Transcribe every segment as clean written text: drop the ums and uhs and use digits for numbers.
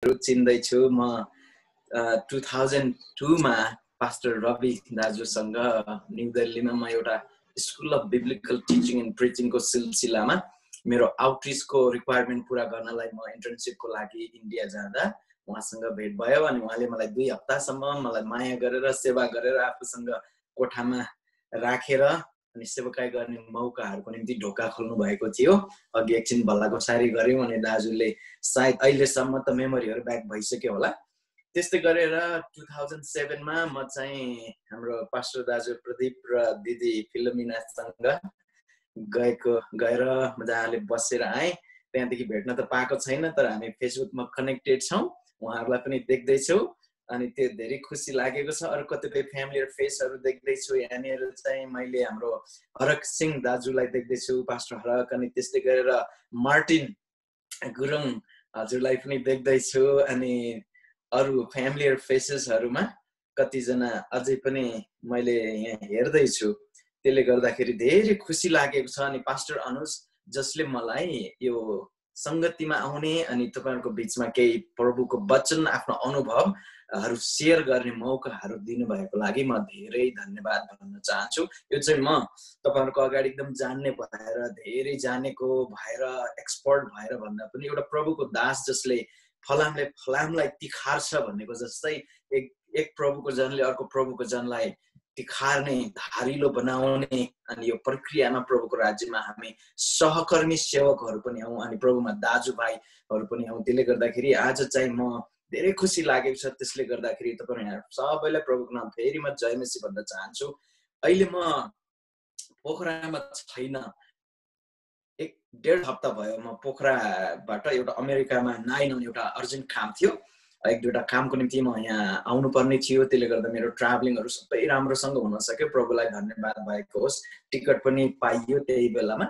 चिन्दैछु म 2002 मा पास्टर रवि दाजुसँग न्यू दिल्लीमा म एउटा school of biblical teaching and प्रिचिङको सिलसिलामा मेरो आउटरिचको रिक्वायरमेन्ट पूरा गर्नलाई म इन्टर्नशिपको लागि इन्डिया जाँदा उहाँसँग भेट भयो अनि उहाँले मलाई 2 हप्तासम्म मलाई माया गरेर सेवा गरेर आफूसँग कोठामा राखेर अनि सेवाकाई गर्ने मौकाहरूको निम्ति ढोका खोल्नु भएको थियो। अघि एकछिन भलाकुसारी गर्यौं अनि दाजुले सायद अहिलेसम्म त मेमोरीहरू ब्याक भइसक्यो होला। त्यस्तै गरेर 2007 मा म चाहिँ हाम्रो पास्टर दाजु प्रदीप र दिदी फिलोमिनासँग गएर मजाले बसेर आएँ। त्यहाँदेखि भेट्न त पाएको छैन तर हामी फेसबुकमा कनेक्टेड छौँ, उहाँहरूलाई पनि देख्दैछु अनि त्यो धेरै खुसी लागेको छ। अरू कतिपय फ्यामिलियर फेसहरू देख्दैछु यहाँनिर चाहिँ मैले हाम्रो हरक सिंह दाजुलाई देख्दैछु, पास्टर हरक, अनि त्यस्तै गरेर मार्टिन गुरुङ हजुरलाई पनि देख्दैछु अनि अरू फ्यामिलियर फेसेसहरूमा कतिजना अझै पनि मैले यहाँ हेर्दैछु। त्यसले गर्दाखेरि धेरै खुसी लागेको छ। अनि पास्टर अनुज जसले मलाई यो संगतिमा आउने अनि तपाईहरुको बीचमा केही प्रभुको वचन आफ्नो अनुभवहरू शेयर गर्ने मौकाहरू दिनुभएको लागि म धेरै धन्यवाद भन्न चाहन्छु। यो चाहिँ म तपाईहरुको अगाडि एकदम जान्ने भएर धेरै जानेको भएर एक्सपर्ट भएर भन्दा पनि एउटा प्रभुको दास जसले फलामले फलामलाई तिखार्छ भनेको जस्तै एक प्रभुको जनले अर्को प्रभुको जनलाई तिखार्ने, धारिलो बनाउने अनि यो प्रक्रियामा प्रभुको राज्यमा हामी सहकर्मी सेवकहरू पनि हौं अनि प्रभुमा दाजुभाइहरू पनि हौं। त्यसले गर्दाखेरि आज चाहिँ म धेरै खुसी लागेको छ। त्यसले गर्दाखेरि तपाईहरु सबैलाई प्रभुको नाम फेरि म जयमसी भन्न चाहन्छु। अहिले म पोखरामा छैन, 1.5 हप्ता भयो म पोखराबाट एउटा अमेरिकामा 9 आउने एउटा अर्जेन्ट काम थियो। 1-2 कामको निम्ति म यहाँ आउनु पर्ने थियो। त्यसले गर्दा मेरो ट्राभलिङहरू सबै राम्रोसँग हुन सक्यो। प्रभुलाई धन्यवाद भएको होस्। टिकट पनि पाइयो त्यही बेलामा।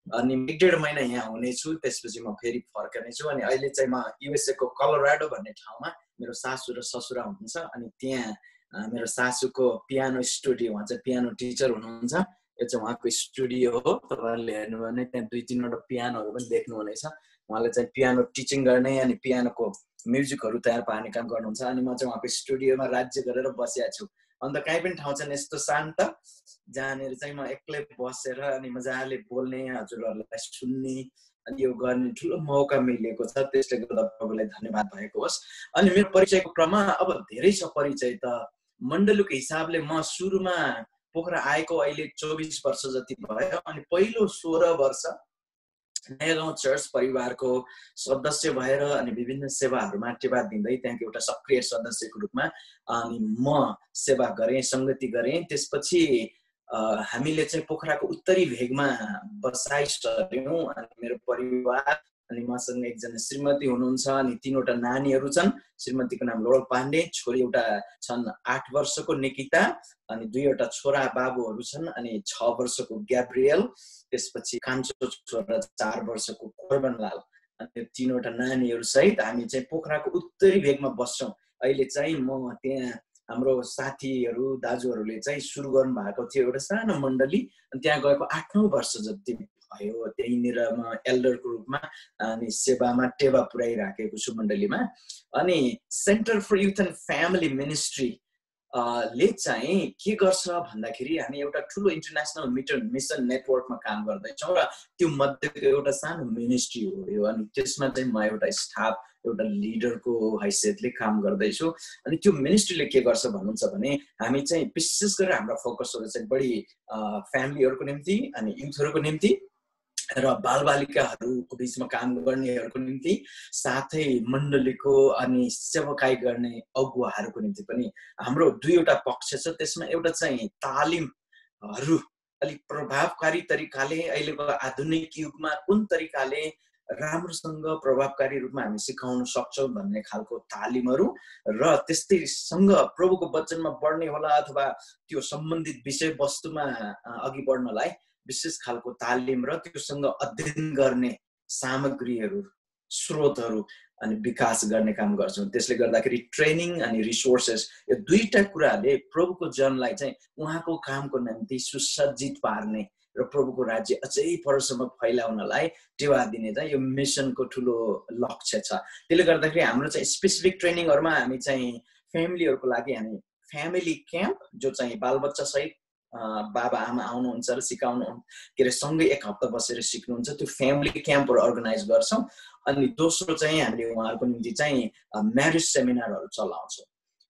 अनि 1.5 महिना यहाँ हुनेछु, त्यसपछि म फेरि फर्कनेछु। अनि अहिले चाहिँ म युएसए को कोलोराडो भन्ने ठाउँमा मेरो सासु र ससुरा हुनुहुन्छ अनि त्यहाँ मेरो सासुको पियानो स्टुडियो, उहाँ चाहिँ पियानो टिचर हुनुहुन्छ। यो चाहिँ उहाँको स्टुडियो हो। तपाईहरुले हेर्नु भने त्यहाँ 2-3 वटा पियानोहरू पनि देख्नु हुनेछ। उहाँले चाहिँ पियानो टिचिङ गर्ने अनि पियानोको म्युजिकहरू तयार पार्ने काम गर्नुहुन्छ अनि म चाहिँ उहाँको स्टुडियोमा राज्य गरेर बसेको छु। अन्त कहीँ पनि ठाउँ छैन यस्तो शान्त जहाँनिर चाहिँ म एक्लै बसेर अनि मजाले बोल्ने, हजुरहरूलाई सुन्ने अनि यो गर्ने ठुलो मौका मिलेको छ। त्यसले गर्दा प्रभुलाई धन्यवाद भएको होस्। अनि मेरो परिचयको क्रममा अब धेरै छ परिचय त। मण्डलीको हिसाबले म सुरुमा पोखरा आएको अहिले 24 वर्ष जति भयो अनि पहिलो 16 वर्ष नयाँ गाउँ चर्च परिवारको सदस्य भएर अनि विभिन्न सेवाहरूमा टेवा दिँदै त्यहाँको एउटा सक्रिय सदस्यको रूपमा अनि म सेवा गरेँ, संगति गरेँ। त्यसपछि हामीले चाहिँ पोखराको उत्तरी भेगमा बसाइ सर्यौं अनि मेरो परिवार अनि मसँग एकजना श्रीमती हुनुहुन्छ अनि 3 वटा नानीहरू छन्। श्रीमतीको नाम लोल पाण्डे, छोरी एउटा छन् 8 वर्षको निकिता अनि 2 वटा छोरा बाबुहरू छन् अनि 6 वर्षको ग्याब्रियल, त्यसपछि कान्छो छोरा 4 वर्षको कोर्बनलाल अनि 3 वटा नानीहरू सहित हामी चाहिँ पोखराको उत्तरी भेगमा बस्छौं। अहिले चाहिँ म त्यहाँ हाम्रो साथीहरू दाजुहरूले चाहिँ सुरु गर्नु भएको थियो एउटा सानो मण्डली अनि त्यहाँ गएको 8-9 वर्ष जति भयो। त्यहीँनिर म एल्डरको रूपमा अनि सेवामा टेवा पुर्याइराखेको छु मण्डलीमा। अनि centre for youth and family ministry ले चाहिँ के गर्छ भन्दाखेरि हामी एउटा ठुलो इन्टरनेसनल मिसन नेटवर्कमा काम गर्दैछौँ र त्यो मध्येको एउटा सानो मिनिस्ट्री हो यो। अनि त्यसमा चाहिँ म एउटा स्टाफ एउटा लिडरको हैसियतले काम गर्दैछु। अनि त्यो मिनिस्ट्रीले के गर्छ भन्नुहुन्छ भने हामी चाहिँ विशेष गरेर हाम्रो फोकसहरू चाहिँ बढी फ्यामिलीहरूको निम्ति अनि युथहरूको निम्ति र बालबालिकाहरूको बीचमा काम गर्नेहरूको निम्ति साथै मण्डलीको अनि सेवाकाई गर्ने अगुवाहरूको निम्ति पनि हाम्रो 2 वटा पक्ष छ। त्यसमा एउटा चाहिँ तालिमहरू अलिक प्रभावकारी तरिकाले अहिलेको आधुनिक युगमा कुन तरिकाले राम्रोसँग प्रभावकारी रूपमा हामी सिकाउन सक्छौं भन्ने खालको तालिमहरू र त्यस्तैसँग प्रभुको वचनमा बढ्ने होला अथवा त्यो सम्बन्धित विषयवस्तुमा अघि बढ्नलाई विशेष खालको तालिम र त्योसँग अध्ययन गर्ने सामग्रीहरू, स्रोतहरू अनि विकास गर्ने काम गर्छौं। त्यसले गर्दाखेरि ट्रेनिङ अनि रिसोर्सेस यो 2टा कुराले प्रभुको जनलाई चाहिँ उहाँको कामको निम्ति सुसज्जित पार्ने र प्रभुको राज्य अझै परसम्म फैलाउनलाई टेवा दिने चाहिँ यो मिसनको ठुलो लक्ष्य छ। त्यसले गर्दाखेरि हाम्रो चाहिँ स्पेसिफिक ट्रेनिङहरुमा हामी चाहिँ फ्यामिलीहरुको लागि हामी फ्यामिली क्याम्प जो चाहिँ बालबच्चा सहित बाबा आमा आउनुहुन्छ र सिकाउनु के अरे सँगै एक हप्ता बसेर सिक्नुहुन्छ, त्यो फ्यामिली क्याम्पहरु अर्गनाइज गर्छौं। अनि दोस्रो चाहिँ हामीले उहाँहरुको निम्ति चाहिँ म्यारेज सेमिनारहरु चलाउँछौं।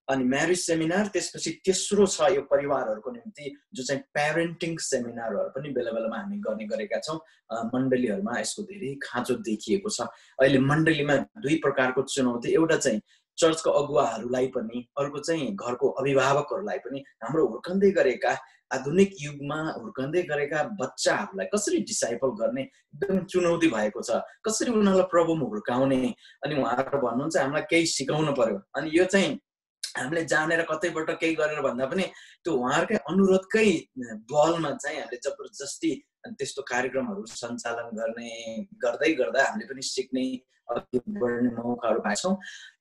अनि म्यारेज सेमिनार, त्यसपछि तेस्रो छ यो परिवारहरुको निम्ति जो चाहिँ प्यारेन्टिङ सेमिनारहरु पनि बेला बेलामा हामी गर्ने गरेका छौं। मण्डलीहरुमा यसको धेरै खाँचो देखिएको छ। अहिले मण्डलीमा दुई प्रकारको चुनौती, एउटा चाहिँ चर्चको अगुवाहरूलाई पनि, अर्को चाहिँ घरको अभिभावकहरूलाई पनि हाम्रो हुर्कँदै गरेका आधुनिक युगमा हुर्कँदै गरेका बच्चाहरूलाई कसरी डिसाइपल गर्ने एकदम चुनौती भएको छ। कसरी उनीहरूलाई प्रभुमा हुर्काउने, अनि उहाँहरू भन्नुहुन्छ हामीलाई केही सिकाउनु पर्यो। अनि यो चाहिँ हामीले जानेर कतैबाट केही गरेर भन्दा पनि त्यो उहाँहरूकै अनुरोधकै बलमा चाहिँ हामीले जबरजस्ती त्यस्तो कार्यक्रमहरू सञ्चालन गर्दै गर्दा हामीले पनि सिक्ने अघि बढ्ने मौकाहरू पाएछौँ।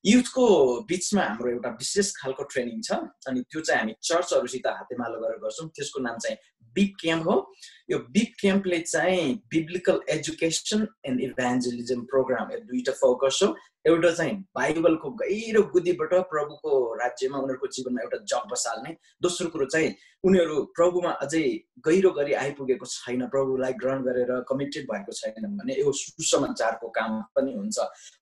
युथको बिचमा हाम्रो एउटा विशेष खालको ट्रेनिङ छ, अनि त्यो चाहिँ हामी चर्चहरूसित हातेमालो गरेर गर्छौँ। त्यसको नाम चाहिँ बिग क्याम्प हो। यो बिग क्याम्पले चाहिँ बिब्लिकल एजुकेसन एन्ड इभान्जेलिजम प्रोग्राम, यो दुईटा फोकस हो। एउटा चाहिँ बाइबलको गहिरो बुद्धिबाट प्रभुको राज्यमा उनीहरूको जीवनमा एउटा जग बसाल्ने, दोस्रो कुरो चाहिँ उनीहरू प्रभुमा अझै गहिरो गरी आइपुगेको छैन, प्रभुलाई ग्रहण गरेर कमिटेड भएको छैन भने यो सुसमाचारको काम पनि हुन्छ।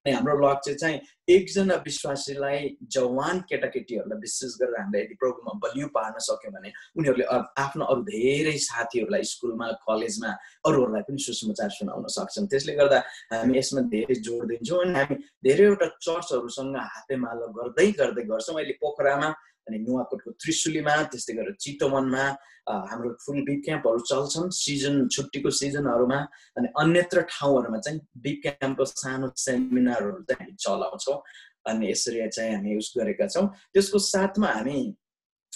अनि हाम्रो लक्ष्य चाहिँ एकजना विश्वासीलाई, जवान केटाकेटीहरूलाई विशेष गरेर हामीले यदि प्रभुमा बलियो पार्न सक्यौँ भने उनीहरूले आफ्नो अरू धेरै साथीहरूलाई स्कुलमा कलेजमा अरूहरूलाई पनि सुसमाचार सुनाउन सक्छन्। त्यसले गर्दा हामी यसमा धेरै जोड दिन्छौँ। अनि हामी धेरैवटा चर्चहरूसँग हातेमालो गर्दै गर्छौँ। अहिले पोखरामा, अनि नुवाकोटको त्रिशुलीमा, त्यस्तै गरेर चितवनमा हाम्रो फुल बिग क्याम्पहरू चल्छन् छुट्टीको सिजनहरूमा। अनि अन्यत्र ठाउँहरूमा चाहिँ बिग क्याम्पको सानो सेमिनारहरू चाहिँ हामी चलाउँछौँ। अनि यसरी चाहिँ हामी उस गरेका छौँ। त्यसको साथमा हामी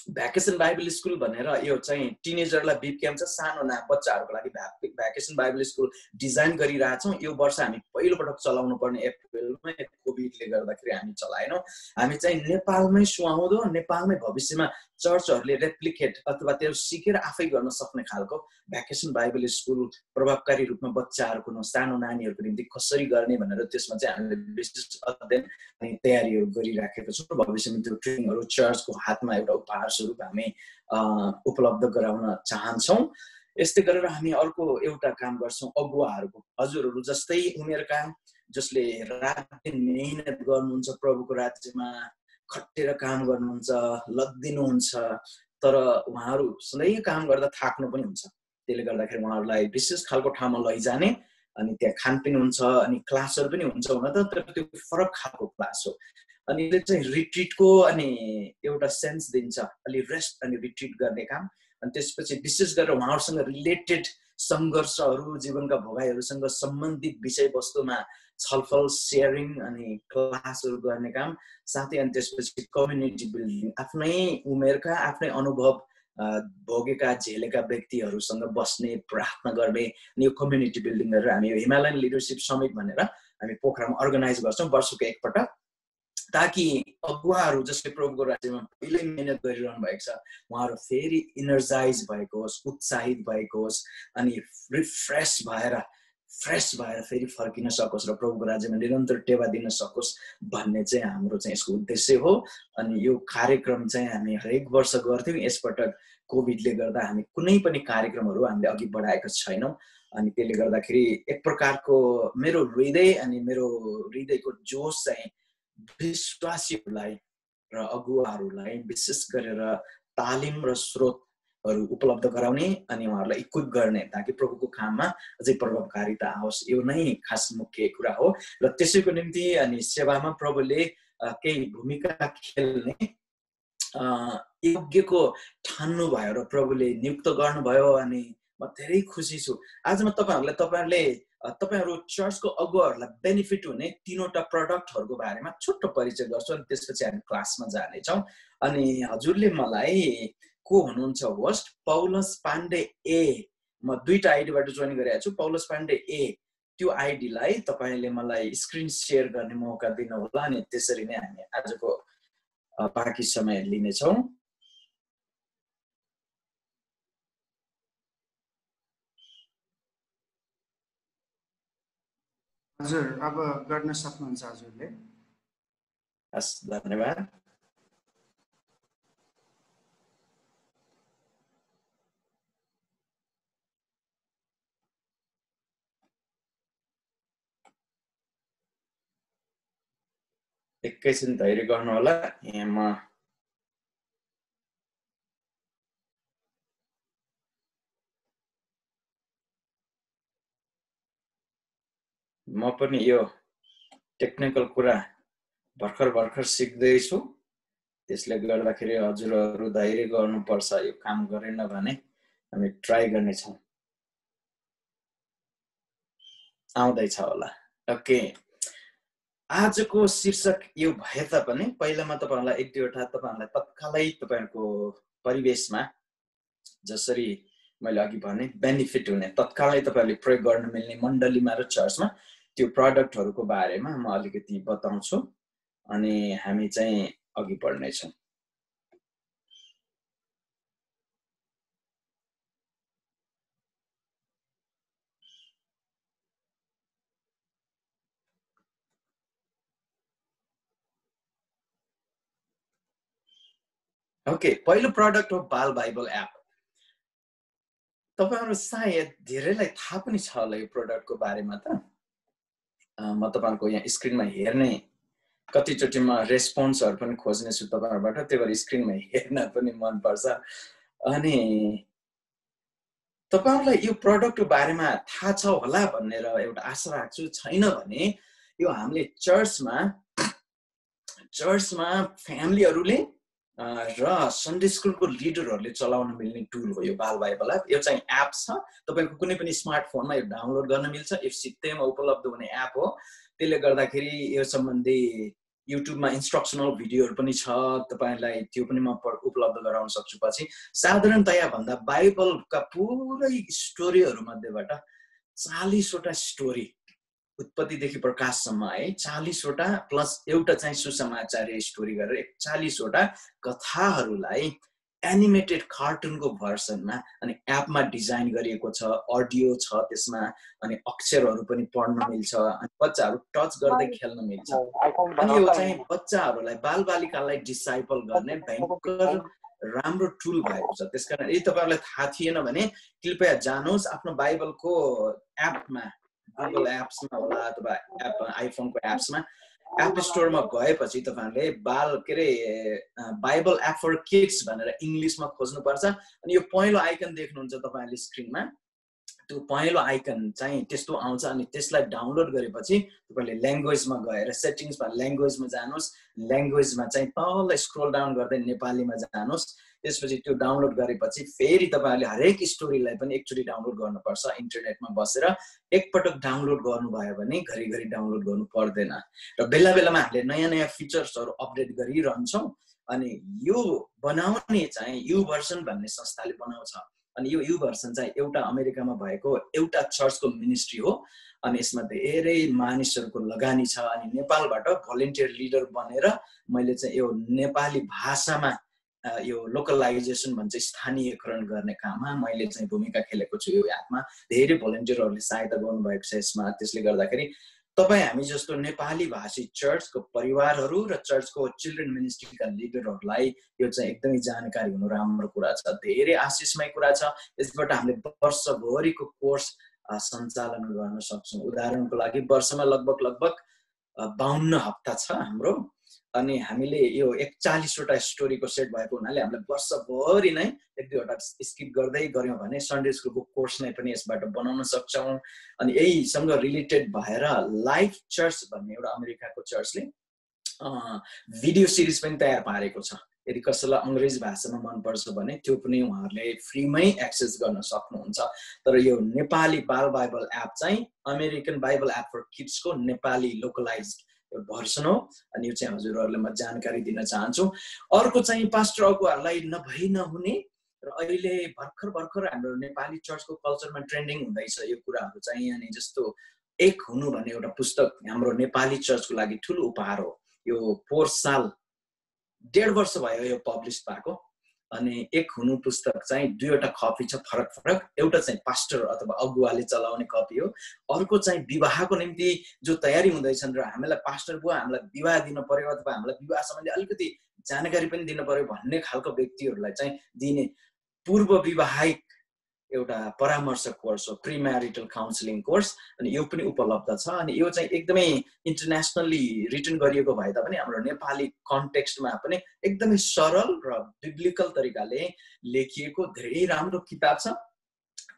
भ्याकेसन बाइबल स्कुल भनेर यो चाहिँ टिनेजरलाई बिग क्याम्प छ, सानो बच्चाहरूको लागि भ्याकेसन बाइबल स्कुल डिजाइन गरिरहेछौँ। यो वर्ष हामी पहिलोपटक चलाउनु पर्ने अप्रिलमा कोभिडले गर्दाखेरि हामी चलाएनौँ। हामी चाहिँ नेपालमै सुहाउँदो, नेपालमै भविष्यमा चर्चहरूले रेप्लिकेट अथवा त्यो सिकेर आफै गर्न सक्ने खालको भ्याकेसन बाइबल स्कुल प्रभावकारी रूपमा बच्चाहरूको सानो नानीहरूको निम्ति कसरी गर्ने भनेर त्यसमा चाहिँ हामीले विशेष अध्ययन अनि तयारीहरू गरिराखेका छौँ। भविष्यमा त्यो ट्रेनिङहरू चर्चको हातमा एउटा उपहार स्वरूप हामी उपलब्ध गराउन चाहन्छौँ। यस्तै गरेर हामी अर्को एउटा काम गर्छौँ, अगुवाहरूको, हजुरहरू जस्तै उमेरका, जसले रात दिन मेहनत गर्नुहुन्छ, प्रभुको राज्यमा खटेर काम गर्नुहुन्छ, लग्दिनुहुन्छ, तर उहाँहरू सधैँ काम गर्दा थाक्नु पनि हुन्छ। त्यसले गर्दाखेरि उहाँहरूलाई विशेष खालको ठाउँमा लैजाने, अनि त्यहाँ खानपिन हुन्छ, अनि क्लासहरू पनि हुन्छ हुन त, तर त्यो फरक खालको क्लास हो। अनि यसले चाहिँ रिट्रिटको अनि एउटा सेन्स दिन्छ, अलि रेस्ट अनि रिट्रिट गर्ने काम। अनि त्यसपछि विशेष गरेर उहाँहरूसँग रिलेटेड सङ्घर्षहरू, जीवनका भोगाइहरूसँग सम्बन्धित विषयवस्तुमा छलफल, सेयरिङ अनि क्लासहरू गर्ने काम, साथै अनि त्यसपछि कम्युनिटी बिल्डिङ, आफ्नै उमेरका, आफ्नै अनुभव भोगेका झेलेका व्यक्तिहरूसँग बस्ने, प्रार्थना गर्ने। अनि यो कम्युनिटी बिल्डिङ गरेर हामी यो हिमालयन लिडरसिप समिट भनेर हामी पोखरामा अर्गनाइज गर्छौँ वर्षको एकपटक, ताकि अगुवाहरू जसले प्रभुको राज्यमा पहिल्यै मेहनत गरिरहनु भएको छ उहाँहरू फेरि इनर्जाइज भएको होस्, उत्साहित भएको होस्, अनि रिफ्रेस भएर फेरि फर्किन सकोस् र प्रभुको राज्यमा निरन्तर टेवा दिन सकोस् भन्ने चाहिँ हाम्रो चाहिँ यसको उद्देश्य हो। अनि यो कार्यक्रम चाहिँ हामी हरेक वर्ष गर्थ्यौँ। यसपटक कोभिडले गर्दा हामी कुनै पनि कार्यक्रमहरू हामीले अघि बढाएका छैनौँ। अनि त्यसले गर्दाखेरि एक प्रकारको मेरो हृदयको जोस चाहिँ विश्वासीहरूलाई र अगुवाहरूलाई विशेष गरेर तालिम र स्रोतहरू उपलब्ध गराउने अनि उहाँहरूलाई इक्विप गर्ने, ताकि प्रभुको काममा अझै प्रभावकारिता आओस्। यो नै खास मुख्य कुरा हो। र त्यसैको निम्ति अनि सेवामा प्रभुले केही भूमिका खेल्ने योग्यको ठान्नु भयो र प्रभुले नियुक्त गर्नुभयो। अनि म धेरै खुसी छु। आज म तपाईँहरू चर्चको अगुवाहरूलाई बेनिफिट हुने 3वटा प्रडक्टहरूको बारेमा छोटो परिचय गर्छु, अनि त्यसपछि हामी क्लासमा जानेछौँ। अनि हजुरले मलाई को हुनुहुन्छ होस्ट, पौलस पाण्डे ए, म 2टा आइडीबाट जोइन गरेको छु। पौलस पाण्डे ए, त्यो आइडीलाई तपाईँले मलाई स्क्रिन सेयर गर्ने मौका दिनुहोला। अनि त्यसरी नै हामी आजको बाँकी समय लिनेछौँ। हजुर, अब गर्न सक्नुहुन्छ हजुरले। हस्, धन्यवाद। एकैछिन धैर्य गर्नु होला। यहाँ म पनि यो टेक्निकल कुरा भर्खर सिक्दैछु, त्यसले गर्दाखेरि हजुरहरू धैर्य गर्नुपर्छ। यो काम गरेन भने हामी ट्राई गर्नेछौँ। आउँदैछ होला। ओके, आजको शीर्षक यो भए तापनि पहिलामा तपाईहरुलाई एक दुईवटा तपाईहरुलाई तत्कालै तपाईहरुको परिवेशमा जसरी मैले अघि भने बेनिफिट हुने तत्कालै तपाईहरुले प्रयोग गर्न मिल्ने मण्डलीमा र चर्चमा त्यो प्रोडक्टहरुको बारेमा म अलिकति बताउँछु अनि हामी चाहिँ अघि बढ्ने छौं। ओके, पहिलो प्रोडक्ट हो बाल बाइबल एप। तपाईहरु सायद धेरैलाई थाहा पनि छ होला यो प्रोडक्टको बारेमा त। म तपाईहरुको यहाँ स्क्रिनमा हेर्ने कतिचोटि म रेस्पोन्सहरु पनि खोज्ने छु तपाईहरुबाट, त्यही भएर स्क्रिनमा हेर्न पनि मन पर्छ। अनि तपाईहरुलाई यो प्रोडक्टको बारेमा थाहा छ होला भनेर एउटा आशा राख्छु। छैन भने यो हामीले चर्चमा फ्यामिलीहरुले र सन्डे स्कुलको लिडरहरुले चलाउन मिल्ने टुल हो यो बाल बाइबल एप। यो चाहिँ एप छ, तपाईको कुनै पनि स्मार्टफोनमा यो डाउनलोड गर्न मिल्छ। यो सित्तैमा उपलब्ध हुने एप हो। त्यसले गर्दाखेरि यो सम्बन्धी युट्युबमा इन्स्ट्रक्सनल भिडियोहरु पनि छ, तपाईलाई त्यो पनि म उपलब्ध गराउन सक्छु पछि। साधारणतया भन्दा बाइबलका पुरै स्टोरीहरु मध्येबाट 40 वटा स्टोरी उत्पत्तिदेखि प्रकाशसम्म है 40 वटा प्लस एउटा चाहिँ सुसमाचार स्टोरी गरेर 41 वटा कथाहरूलाई एनिमेटेड कार्टुनको भर्सनमा अनि एपमा डिजाइन गरिएको छ। अडियो छ त्यसमा अनि अक्षरहरू पनि पढ्न मिल्छ अनि बच्चाहरू टच गर्दै खेल्न मिल्छ। अनि यो चाहिँ बच्चाहरूलाई बालबालिकालाई डिसाइपल गर्ने भयंकर राम्रो टुल भएको छ। त्यसकारण यदि तपाईहरुलाई थाहा थिएन भने कृपया जानुहोस् आफ्नो बाइबलको एपमा, गुगल एप्समा होला अथवा एप आइफोनको एप्समा एप स्टोरमा गएपछि तपाईहरुले बाइबल एप फर किड्स भनेर इंग्लिशमा खोज्नुपर्छ। अनि यो पहिलो आइकन देख्नुहुन्छ तपाईहरुले स्क्रिनमा, त्यो पहिलो आइकन चाहिँ त्यस्तो आउँछ अनि त्यसलाई डाउनलोड गरेपछि तपाईले ल्याङ्ग्वेजमा गएर सेटिङ्समा ल्याङ्ग्वेजमा जानुहोस्। ल्याङ्ग्वेजमा चाहिँ तल स्क्रोल डाउन गर्दै नेपालीमा जानुहोस्। त्यसपछि त्यो डाउनलोड गरेपछि फेरि तपाईहरुले हरेक स्टोरीलाई पनि एकचोटी डाउनलोड गर्नुपर्छ। इन्टरनेटमा बसेर एकपटक डाउनलोड गर्नुभयो भने घरिघरि डाउनलोड गर्नु पर्दैन र बेला बेलामा हामीले नयाँ नयाँ फिचर्सहरु अपडेट गरिरहन्छौं। अनि यो बनाउने चाहिँ यु भर्सन भन्ने संस्थाले बनाउँछ। अनि यो यु भर्सन चाहिँ एउटा अमेरिकामा भएको एउटा चर्चको मिनिस्ट्री हो अनि यसमा धेरै मानिसहरुको लगानी छ। अनि नेपालबाट भलन्टियर लिडर बनेर मैले चाहिँ यो नेपाली भाषामा यो लोकलाइजेसन भन्छ स्थानीयकरण गर्ने काममा मैले चाहिँ भूमिका खेलेको छु। यो एपमा धेरै भलन्टियरहरुले सहायता गर्नुभएको छ यसमा। त्यसले गर्दाखेरि तपाई हामी जस्तो नेपाली भाषी चर्चको परिवारहरु र चर्चको चिल्ड्रेन मिनिस्ट्रीका लिडरहरुलाई यो चाहिँ एकदमै जानकारी हुनु राम्रो कुरा छ। धेरै आशिषमय कुरा छ। यसबाट हामीले वर्षभरिको कोर्स सञ्चालन गर्न सक्छौं। उदाहरणको लागि वर्षमा लगभग 52 हप्ता छ हाम्रो अनि हामीले यो 41 वटा स्टोरीको सेट भएको हुनाले हामीले वर्षभरि नै एक दुईवटा स्किप गर्दै गर्यौं भने सन्डे स्कुलको कोर्स नै पनि यसबाट बनाउन सक्छौं। अनि यहीसँग रिलेटेड भएर लाइफ चर्च भन्ने एउटा अमेरिकाको चर्चले भिडियो सिरिज पनि तयार पारेको छ। यदि कसैलाई अंग्रेजी भाषामा मन पर्छ भने त्यो पनि उहाँहरूले फ्रीमै एक्सेस गर्न सक्नुहुन्छ। तर यो नेपाली बाल बाइबल एप चाहिँ अमेरिकन बाइबल एप फर किड्सको नेपाली लोकलाइज्ड भर्सन हो। अनि यो चाहिँ हजुरहरुलाई म जानकारी दिन चाहन्छु। अर्को चाहिँ पास्टर अगुवाहरुलाई नभई नहुने र अहिले भर्खर हाम्रो नेपाली चर्चको कल्चरमा ट्रेन्डिङ हुँदैछ यो कुराहरु चाहिँ। अनि जस्तो एक हुनु भन्ने एउटा पुस्तक हाम्रो नेपाली चर्चको लागि ठूलो उपहार हो। यो 4 साल 1.5 वर्ष भयो यो पब्लिश भएको अनि एक हुनु पुस्तक चाहिँ दुईवटा कपी छ फरक फरक। एउटा चाहिँ पास्टर अथवा अगुवाले चलाउने कपी हो, अर्को चाहिँ विवाहको निम्ति जो तयारी हुँदैछन् र हामीलाई पास्टर बुवा हामीलाई विवाह दिन पर्यो अथवा हामीलाई विवाह सम्बन्धी अलिकति जानकारी पनि दिन पर्यो भन्ने खालको व्यक्तिहरूलाई चाहिँ दिने पूर्व विवाहिक एउटा परामर्श कोर्स हो, प्री म्यारिटल काउन्सिलिङ कोर्स। अनि यो पनि उपलब्ध छ। अनि यो चाहिँ एकदमै इन्टरनेसनली रिटन गरिएको भए तापनि हाम्रो नेपाली कन्टेक्स्टमा पनि एकदमै सरल र बिब्लिकल तरिकाले लेखिएको धेरै राम्रो किताब छ।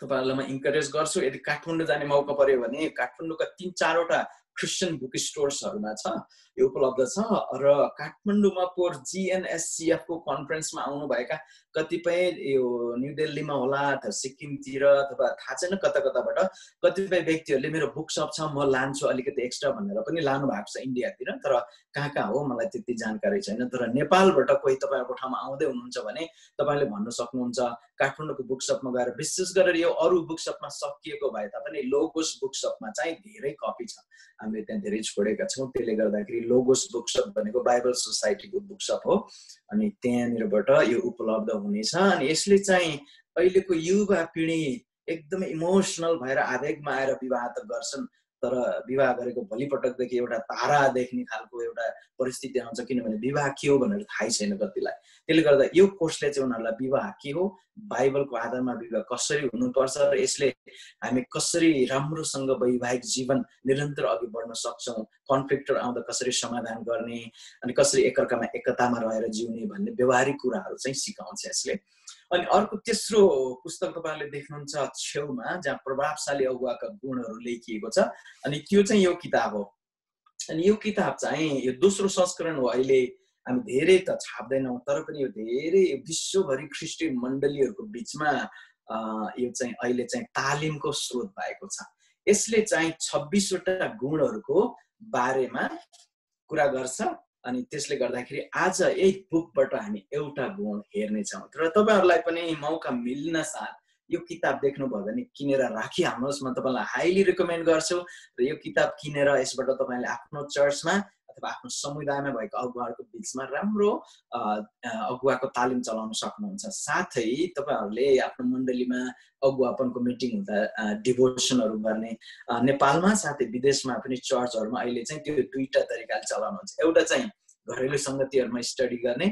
तपाईहरुलाई म इन्करेज गर्छु, यदि काठमाडौँ जाने मौका पर्यो भने काठमाडौँका 3-4वटा क्रिस्चियन बुक स्टोर्सहरुमा छ, यो उपलब्ध छ। र काठमाडौँमा पोर GNSCF को कन्फरेन्समा आउनु भएका कतिपय यो न्यू दिल्लीमा होला अथवा सिक्किमतिर अथवा थाहा छैन कता कताबाट कतिपय व्यक्तिहरूले मेरो बुक शप छ म लान्छु अलिकति एक्स्ट्रा भनेर पनि लानु भएको छ इन्डियातिर। तर कहाँ कहाँ हो मलाई त्यति जानकारी छैन। तर नेपालबाट कोही तपाईहरुको ठाउँमा आउँदै हुनुहुन्छ भने तपाईले भन्न सक्नुहुन्छ काठमाडौँको बुक शपमा गएर, विशेष गरेर यो अरु बुक शपमा सकिएको भए तापनि लोगोस बुक शपमा चाहिँ धेरै कपी छ, हामीले त्यहाँ धेरै छोडेका छौं। त्यसले गर्दाखेरि लोगोस बुक शप भनेको बाइबल सोसाइटीको बुक शप हो अनि त्यहाँनिरबाट यो उपलब्ध हुनेछ। अनि यसले चाहिँ अहिलेको युवा पिढी एकदमै इमोसनल भएर आवेगमा आएर विवाह त गर्छन्, तर विवाह गरेको भोलिपटकदेखि एउटा तारा देख्ने खालको एउटा परिस्थिति आउँछ, किनभने विवाह के हो भनेर थाहै छैन कतिलाई। त्यसले गर्दा यो कोर्सले चाहिँ उनीहरूलाई विवाह के हो, बाइबलको आधारमा विवाह कसरी हुनुपर्छ र यसले हामी कसरी राम्रोसँग वैवाहिक जीवन निरन्तर अघि बढ्न सक्छौं, कन्फ्लिक्टहरु आउँदा कसरी समाधान गर्ने अनि कसरी एकअर्कामा एकतामा रहेर जिउने भन्ने व्यवहारिक कुराहरू चाहिँ सिकाउँछ यसले। अनि अर्को तेस्रो पुस्तक तपाईहरुले देख्नुहुन्छ छेउमा जहाँ प्रभावशाली अगुवाका गुणहरू लेखिएको छ, अनि त्यो चाहिँ यो किताब हो। अनि यो किताब चाहिँ यो दोस्रो संस्करण हो। अहिले हामी धेरै त छाप्दैनौं, तर पनि यो धेरै विश्वभरि ख्रिस्टियन मण्डलीहरूको बीचमा यो चाहिँ अहिले चाहिँ तालिमको स्रोत भएको छ। यसले चाहिँ 26 वटा गुणहरूको बारेमा कुरा गर्छ। अनि त्यसले गर्दाखेरि आज यही बुकबाट हामी एउटा गुण हेर्नेछौँ। र तपाईहरुलाई पनि मौका मिल्न साथ यो किताब देख्नुभयो भने किनेर राखिहाल्नुहोस्, म तपाईलाई हाइली रिकमेन्ड गर्छु। र यो किताब किनेर यसबाट तपाईले आफ्नो चर्चमा अथवा आफ्नो समुदायमा भएको अगुवाहरूको बीचमा राम्रो अगुवाको तालिम चलाउन सक्नुहुन्छ। साथै तपाईहरुले आफ्नो मण्डलीमा अगुवापनको मिटिङ हुँदा डिभोसनहरु गर्ने नेपालमा साथै विदेशमा पनि चर्चहरुमा अहिले चाहिँ त्यो दुईटा तरिकाले चलाउनुहुन्छ। एउटा चाहिँ घरेलु संगतिहरुमा स्टडी गर्ने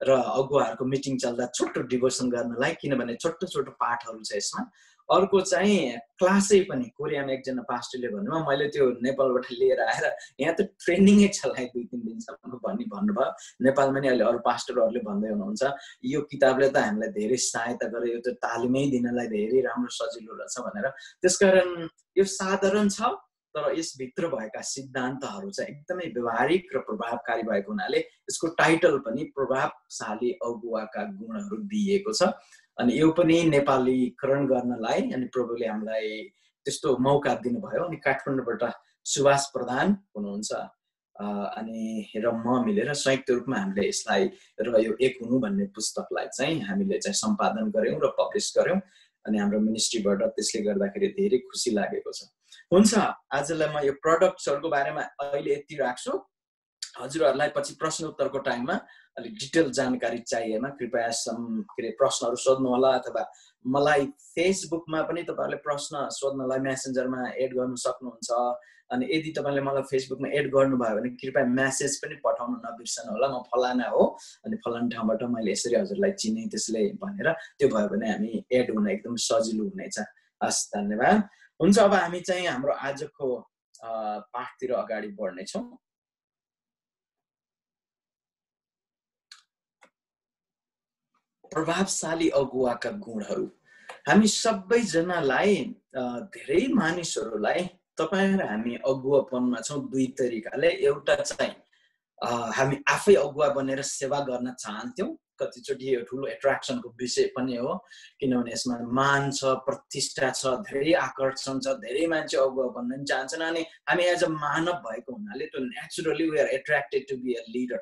र अगुवाहरूको मिटिङ चल्दा छोटो डिभोसन गर्नलाई, किनभने छोटो छोटो पाठहरु छ यसमा। अर्को चाहिँ क्लासै पनि कोरियामा एकजना पास्टरले भन्नुभयो मैले त्यो नेपालबाट लिएर आएर यहाँ त ट्रेनिङै चलाए 2-3 दिनसम्म भन्नुभयो। नेपालमा नि अहिले अरु पास्टरहरूले भन्दै हुनुहुन्छ यो किताबले त हामीलाई धेरै सहायता गर्यो, यो त तालिमै दिनलाई धेरै राम्रो सजिलो रहेछ भनेर। त्यसकारण यो साधारण छ तर यसभित्र भएका सिद्धान्तहरू चाहिँ एकदमै व्यवहारिक र प्रभावकारी भएको हुनाले यसको टाइटल पनि प्रभावशाली अगुवाका गुणहरू दिएको छ। अनि यो पनि नेपालीकरण गर्नलाई अनि प्रभुले हामीलाई त्यस्तो मौका दिनुभयो। अनि काठमाडौँबाट सुभाष प्रधान हुनुहुन्छ अनि र म मिलेर संयुक्त रूपमा हामीले यसलाई र यो एक हुनु भन्ने पुस्तकलाई चाहिँ हामीले चाहिँ सम्पादन गर्यौं र पब्लिश गर्यौं। अनि हाम्रो मिनिस्ट्रीबाट त्यसले गर्दाखेरि धेरै खुसी लागेको छ। हुन्छ, आजलाई म यो प्रोडक्ट्सहरुको बारेमा अहिले यति राख्छु। हजुरहरुलाई पछि प्रश्न उत्तरको टाइममा अलि डिटेल जानकारी चाहिएमा कृपया प्रश्नहरु सोध्नु होला, अथवा मलाई फेसबुकमा पनि तपाईहरुले प्रश्न सोध्नलाई मेसेन्जरमा एड गर्न सक्नुहुन्छ। अनि यदि तपाईले मलाई फेसबुकमा एड गर्नुभयो भने कृपया मेसेज पनि पठाउन नबिर्सनु होला, म फलाना हो अनि फलाना ठाउँबाट मैले यसरी हजुरलाई चिने त्यसले भनेर, त्यो भयो भने हामी एड हुन एकदम सजिलो हुनेछ। हस्, धन्यवाद। हुन्छ, अब हामी चाहिँ हाम्रो आजको पाठतिर अगाडि बढ्ने छौं। प्रभावशाली अगुवाका गुणहरू। हामी सबैजनालाई धेरै मानिसहरूलाई तपाईं र हामी अगुवापनमा छौं दुई तरिकाले। एउटा चाहिँ हामी आफै अगुवा बनेर सेवा गर्न चाहन्थ्यौं, कतिचोटि यो ठुलो एट्र्याक्सनको विषय पनि हो, किनभने यसमा मान छ, प्रतिष्ठा छ, धेरै आकर्षण छ, धेरै मान्छे अगुवा बन्न चाहन्छन्। अनि हामी एज अ मानव भएको हुनाले त्यो naturally we are attracted to be a leader,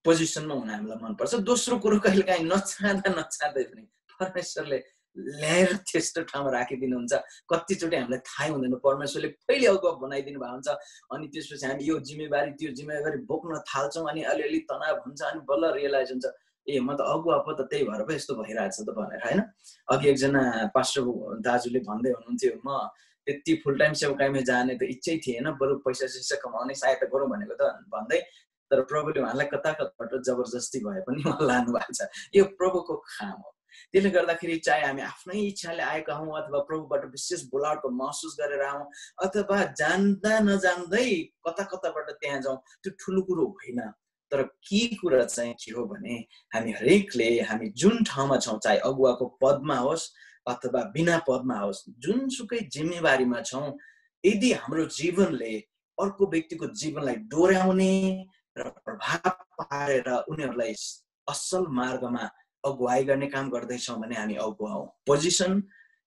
पोजिसनमा हुन हामीलाई मनपर्छ। दोस्रो कुरो कहिलेकाहीँ नचाहँदै पनि परमेश्वरले ल्याएर त्यस्तो ठाउँमा राखिदिनुहुन्छ। कतिचोटि हामीलाई थाहै हुँदैन, परमेश्वरले पहिले अगुवा बनाइदिनु भएको हुन्छ अनि त्यसपछि हामी यो जिम्मेवारी त्यो जिम्मेवारी बोक्न थाल्छौँ अनि अलिअलि तनाव हुन्छ अनि बल्ल रियलाइज हुन्छ ए म त अगुवा पो त त्यही भएर पो यस्तो भइरहेछ त भनेर हैन। अघि एकजना पास्टर दाजुले भन्दै हुनुहुन्थ्यो म त्यति फुल टाइम सेवाकाइमा जाने त इच्छै थिएन, बरु पैसा सैसा कमाउने सहायता गरौँ भनेको त भन्दै, तर प्रभुले उहाँलाई कता कताबाट जबरजस्ती भए पनि उहाँ लानु भएको छ। यो प्रभुको काम हो। त्यसले गर्दाखेरि चाहे हामी आफ्नै इच्छाले आएका हौँ अथवा प्रभुबाट विशेष बोलावटको महसुस गरेर आउँ अथवा जान्दा नजान्दै कता कताबाट त्यहाँ जाउँ, त्यो ठुलो कुरो होइन। तर के कुरा चाहिँ के हो भने हामी हरेकले हामी जुन ठाउँमा छौँ, चाहे अगुवाको पदमा होस् अथवा बिना पदमा होस्, जुनसुकै जिम्मेवारीमा छौँ, यदि हाम्रो जीवनले अर्को व्यक्तिको जीवनलाई डोर्याउने र प्रभाव पारेर उनीहरूलाई असल मार्गमा अगुवाई गर्ने काम गर्दैछौँ भने हामी अगुवा हौँ। पोजिसन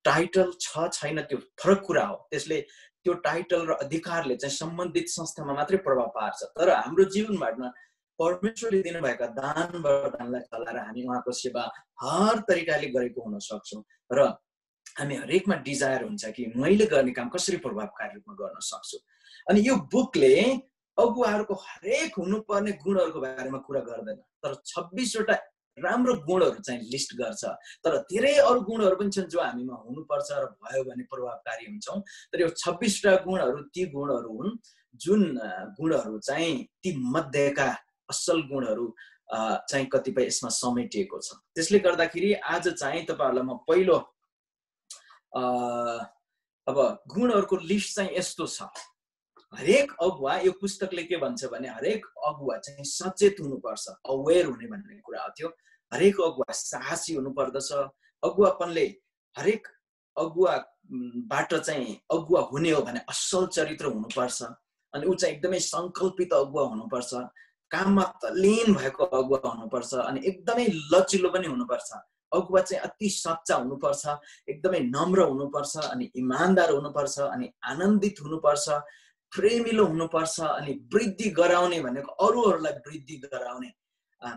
टाइटल छ छैन त्यो फरक कुरा हो। त्यसले त्यो टाइटल र अधिकारले चाहिँ सम्बन्धित संस्थामा मात्रै प्रभाव पार्छ। तर हाम्रो जीवनबाट परमेश्वरले दिनुभएका दान वरदानलाई चलाएर हामी उहाँको सेवा हर तरिकाले गरेको हुन सक्छौँ र हामी हरेकमा डिजायर हुन्छ कि मैले गर्ने काम कसरी प्रभावकारी रूपमा गर्न सक्छु। अनि यो बुकले अगुवाहरूको हरेक हुनुपर्ने गुणहरूको बारेमा कुरा गर्दैन, तर 26 वटा राम्रो गुणहरू चाहिँ लिस्ट गर्छ। तर धेरै अरू गुणहरू पनि छन् जो हामीमा हुनुपर्छ र भयो भने प्रभावकारी हुन्छौँ। तर यो 26 वटा गुणहरू ती गुणहरू हुन् जुन गुणहरू चाहिँ ती मध्येका असल गुणहरू चाहिँ कतिपय यसमा समेटिएको छ। त्यसले गर्दाखेरि आज चाहिँ तपाईहरुलाई म पहिलो अब गुणहरूको लिस्ट चाहिँ यस्तो छ। हरेक अगुवा, यो पुस्तकले के भन्छ भने हरेक अगुवा चाहिँ सचेत हुनुपर्छ, अवेर हुने भन्ने कुरा हो। त्यो हरेक अगुवा साहसी हुनुपर्दछ। अगुवापनले हरेक अगुवाबाट चाहिँ अगुवा हुने हो भने असल चरित्र हुनुपर्छ। अनि ऊ चाहिँ एकदमै संकल्पित अगुवा हुनुपर्छ, काममा तल्लीन भएको अगुवा हुनुपर्छ, अनि एकदमै लचिलो पनि हुनुपर्छ। अगुवा चाहिँ अति सच्चा हुनुपर्छ, एकदमै नम्र हुनुपर्छ, अनि इमानदार हुनुपर्छ, अनि आनन्दित हुनुपर्छ, प्रेमिलो हुनुपर्छ, अनि वृद्धि गराउने भनेको अरूहरूलाई वृद्धि गराउने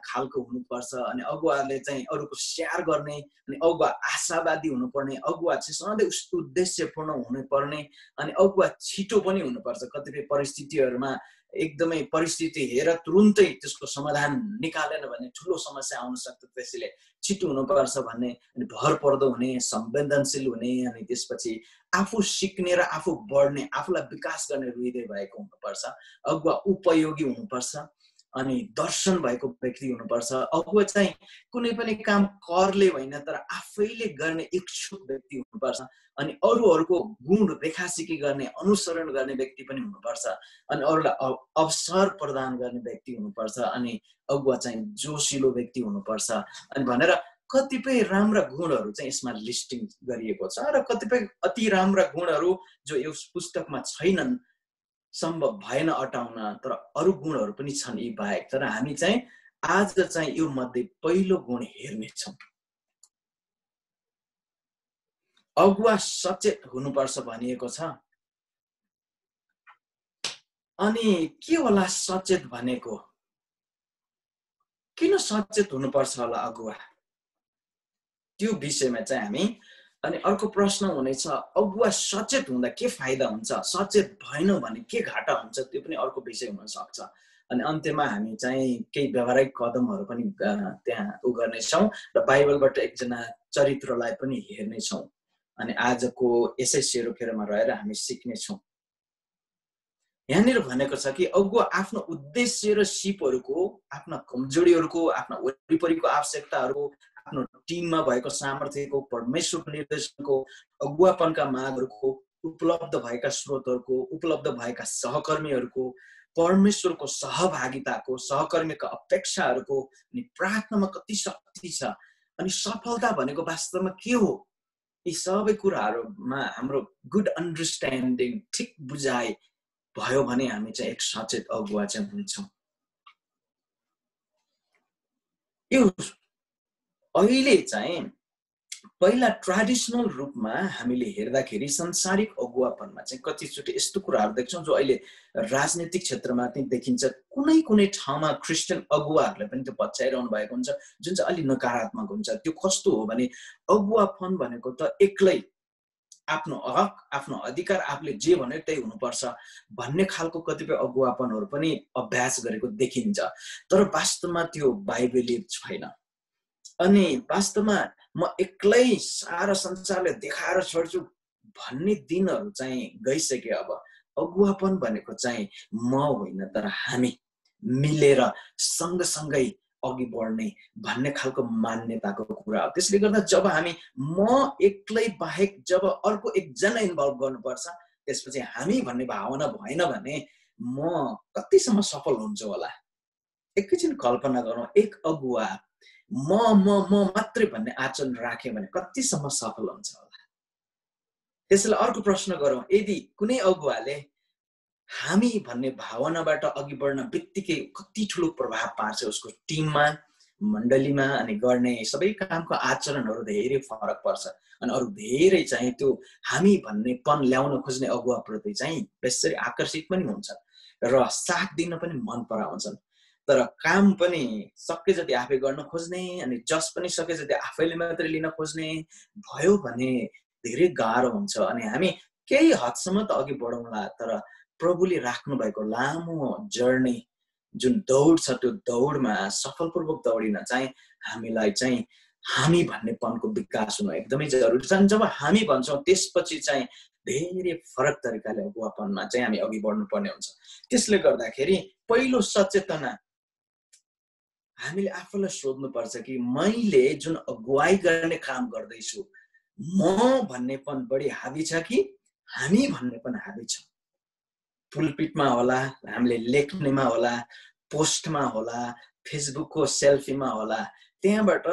खालको हुनुपर्छ। अनि अगुवाले चाहिँ अरूको स्याहार गर्ने, अनि अगुवा आशावादी हुनुपर्ने, अगुवा चाहिँ सधैँ उद्देश्यपूर्ण हुनुपर्ने, अनि अगुवा छिटो पनि हुनुपर्छ। कतिपय परिस्थितिहरूमा एकदमै परिस्थिति हेरेर तुरुन्तै त्यसको समाधान निकालेन भने ठुलो समस्या आउन सक्छ। त्यसैले छिटो हुनुपर्छ भन्ने, अनि भर पर्दो हुने, संवेदनशील हुने, अनि त्यसपछि आफू सिक्ने र आफू बढ्ने, आफूलाई विकास गर्ने हृदय भएको हुनुपर्छ। अगुवा उपयोगी हुनुपर्छ, अनि दर्शन भएको व्यक्ति हुनुपर्छ। अगुवा चाहिँ कुनै पनि काम करले होइन तर आफैले गर्ने इच्छुक व्यक्ति हुनुपर्छ। अनि अरूहरूको गुण रेखासिकी गर्ने, अनुसरण गर्ने व्यक्ति पनि हुनुपर्छ। अनि अरूलाई अवसर प्रदान गर्ने व्यक्ति हुनुपर्छ। अनि अगुवा चाहिँ जोसिलो व्यक्ति हुनुपर्छ। अनि भनेर कतिपय राम्रा गुणहरू चाहिँ यसमा लिस्टिङ गरिएको छ र कतिपय अति राम्रा गुणहरू जो यो पुस्तकमा छैनन्, सम्भव भएन अटाउन, तर अरू गुणहरू पनि छन् यी बाहेक। तर हामी चाहिँ आज चाहिँ यो मध्ये पहिलो गुण हेर्नेछौँ। अगुवा सचेत हुनुपर्छ भनिएको छ। अनि के होला सचेत भनेको? किन सचेत हुनुपर्छ होला अगुवा? त्यो विषयमा चाहिँ हामी, अनि अर्को प्रश्न हुनेछ, अगुवा सचेत हुँदा के फाइदा हुन्छ, सचेत भएन भने के घाटा हुन्छ, त्यो पनि अर्को विषय हुन सक्छ। अनि अन्त्यमा हामी चाहिँ केही व्यवहारिक कदमहरू पनि त्यहाँ गर्नेछौँ र बाइबलबाट एकजना चरित्रलाई पनि हेर्नेछौँ। अनि आजको यसै सेरोफेरोमा रहेर हामी सिक्नेछौँ। यहाँनिर भनेको छ कि अगुवा आफ्नो उद्देश्य र सिपहरूको, आफ्ना कमजोरीहरूको, आफ्ना वरिपरिको आवश्यकताहरूको, आफ्नो टिममा भएको सामर्थ्यको, परमेश्वरको निर्देशनको, अगुवापनका मागहरूको, उपलब्ध भएका स्रोतहरूको, उपलब्ध भएका सहकर्मीहरूको, परमेश्वरको सहभागिताको, सहकर्मीका अपेक्षाहरूको, अनि प्रार्थनामा कति शक्ति छ, अनि सफलता भनेको वास्तवमा के हो, यी सबै कुराहरूमा हाम्रो गुड अन्डरस्ट्यान्डिङ, ठिक बुझाइ भयो भने हामी चाहिँ एक सचेत अगुवा चाहिँ हुन्छौँ। यो अहिले चाहिँ पहिला ट्रेडिसनल रूपमा हामीले हेर्दाखेरि संसारिक अगुवापनमा चाहिँ कतिचोटि यस्तो कुराहरू देख्छौँ जो अहिले राजनीतिक क्षेत्रमा पनि देखिन्छ। कुनै कुनै ठाउँमा क्रिस्चियन अगुवाहरूले पनि त्यो पछ्याइरहनु भएको हुन्छ, जुन चाहिँ अलि नकारात्मक हुन्छ। त्यो कस्तो हो भने अगुवापन भनेको त एक्लै आफ्नो हक, आफ्नो अधिकार, आफूले जे भन्यो त्यही हुनुपर्छ भन्ने खालको कतिपय अगुवापनहरू पनि अभ्यास गरेको देखिन्छ। तर वास्तवमा त्यो बाइबलीय छैन। अनि वास्तवमा म एक्लै सारा संसारले देखाएर छोड्छु भन्ने दिनहरू चाहिँ गइसक्यो। अब अगुवापन भनेको चाहिँ म होइन तर हामी मिलेर सँगसँगै अघि बढ्ने भन्ने खालको मान्यताको कुरा हो। त्यसले गर्दा जब हामी म एक्लै बाहेक जब अर्को एकजना इन्भल्भ गर्नुपर्छ, त्यसपछि हामी भन्ने भावना भएन भने म कतिसम्म सफल हुन्छु होला। एकैछिन कल्पना गरौँ, एक अगुवा म मात्रै भन्ने आचरण राख्यो भने कतिसम्म सफल हुन्छ होला। त्यसैले अर्को प्रश्न गरौँ, यदि कुनै अगुवाले हामी भन्ने भावनाबाट अघि बढ्न बित्तिकै कति ठुलो प्रभाव पार्छ उसको टिममा, मण्डलीमा, अनि गर्ने सबै कामको आचरणहरू धेरै फरक पर्छ। अनि अरू धेरै चाहिँ त्यो हामी भन्नेपन ल्याउन खोज्ने अगुवाप्रति चाहिँ बेसरी आकर्षित पनि हुन्छ र साथ दिन पनि मन पराउँछन्। तर काम पनि सके जति आफै गर्न खोज्ने अनि जस पनि सके जति आफैले मात्रै लिन खोज्ने भयो भने धेरै गाह्रो हुन्छ। अनि हामी केही हदसम्म त अघि बढौँला, तर प्रभुले राख्नु भएको लामो जर्नी जुन दौड छ त्यो दौडमा सफलपूर्वक दौडिन चाहिँ हामीलाई चाहिँ हामी भन्नेपनको विकास हुनु एकदमै जरुरी छ। जब हामी भन्छौँ त्यसपछि चाहिँ धेरै फरक तरिकाले अगुवापनमा चाहिँ हामी अघि बढ्नुपर्ने हुन्छ। त्यसले गर्दाखेरि पहिलो सचेतना हामीले आफूलाई सोध्नुपर्छ कि मैले जुन अगुवाई गर्ने काम गर्दैछु म भन्नेपन बढी हावी छ कि हामी भन्नेपन हावी छ। पुलपिटमा होला, हामीले लेख्नेमा होला, पोस्टमा होला, फेसबुकको सेल्फीमा होला, त्यहाँबाट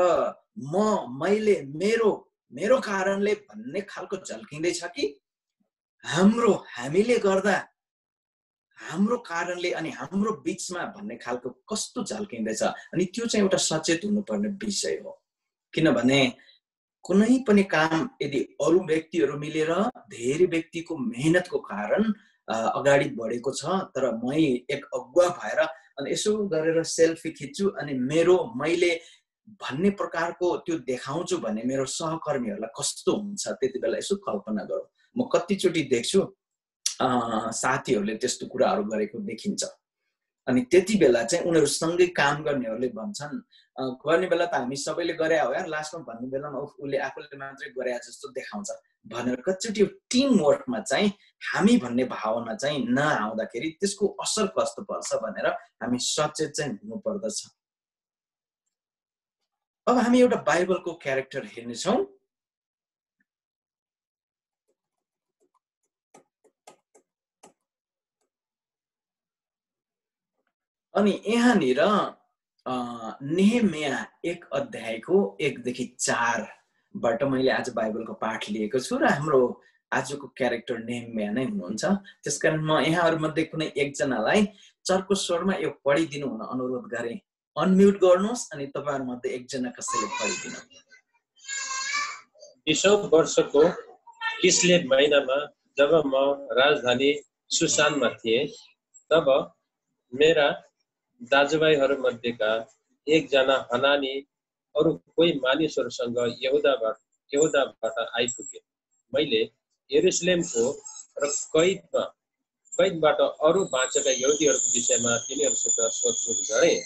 मैले मेरो कारणले भन्ने खालको झल्किँदैछ कि हामीले गर्दा हाम्रो कारणले अनि हाम्रो बीचमा भन्ने खालको कस्तो झल्किँदैछ। अनि त्यो चाहिँ एउटा सचेत हुनुपर्ने विषय हो। किनभने कुनै पनि काम यदि अरू व्यक्तिहरू मिलेर धेरै व्यक्तिको मेहनतको कारण अगाडि बढेको छ, तर मै एक अगुवा भएर अनि यसो गरेर सेल्फी खिच्छु अनि मैले भन्ने प्रकारको त्यो देखाउँछु भने मेरो सहकर्मीहरूलाई कस्तो हुन्छ त्यति बेला यसो कल्पना गरौँ। म कतिचोटि देख्छु साथीहरूले त्यस्तो कुराहरू गरेको देखिन्छ। अनि त्यति बेला चाहिँ उनीहरू सँगै काम गर्नेहरूले भन्छन्, गर्ने बेला त हामी सबैले गरे हो यार, लास्टमा भन्ने बेलामा उसले आफूले मात्रै गरे जस्तो देखाउँछ भनेर कतिचोटि टिम वर्कमा चाहिँ हामी भन्ने भावना चाहिँ नआउँदाखेरि त्यसको असर कस्तो पर्छ भनेर हामी सचेत चाहिँ हुनुपर्दछ। अब हामी एउटा बाइबलको क्यारेक्टर हेर्नेछौँ। अनि यहाँनिर नेहेमिया 1 अध्यायको 1 देखि 4 बाट मैले आज बाइबलको पाठ लिएको छु र हाम्रो आजको क्यारेक्टर नेहेमिया नै हुनुहुन्छ। त्यसकारण म यहाँहरूमध्ये कुनै एकजनालाई चर्को स्वरमा यो पढिदिनु हुन अनुरोध गरे। अनम्युट गर्नुहोस् अनि तपाईहरुमध्ये एकजना कसैले पढिदिनु। 20औं वर्षको किस्लेव महिनामा जब म राजधानी सुसानमा थिएँ, तब मेरा दाजुभाइहरूमध्येका एकजना हनानी अरू कोही मानिसहरूसँग यहुदाबाट आइपुगे। मैले यरुसलेमको र कैदबाट अरू बाँचेका यहुदीहरूको विषयमा तिनीहरूसित सोधपुछ गरेँ।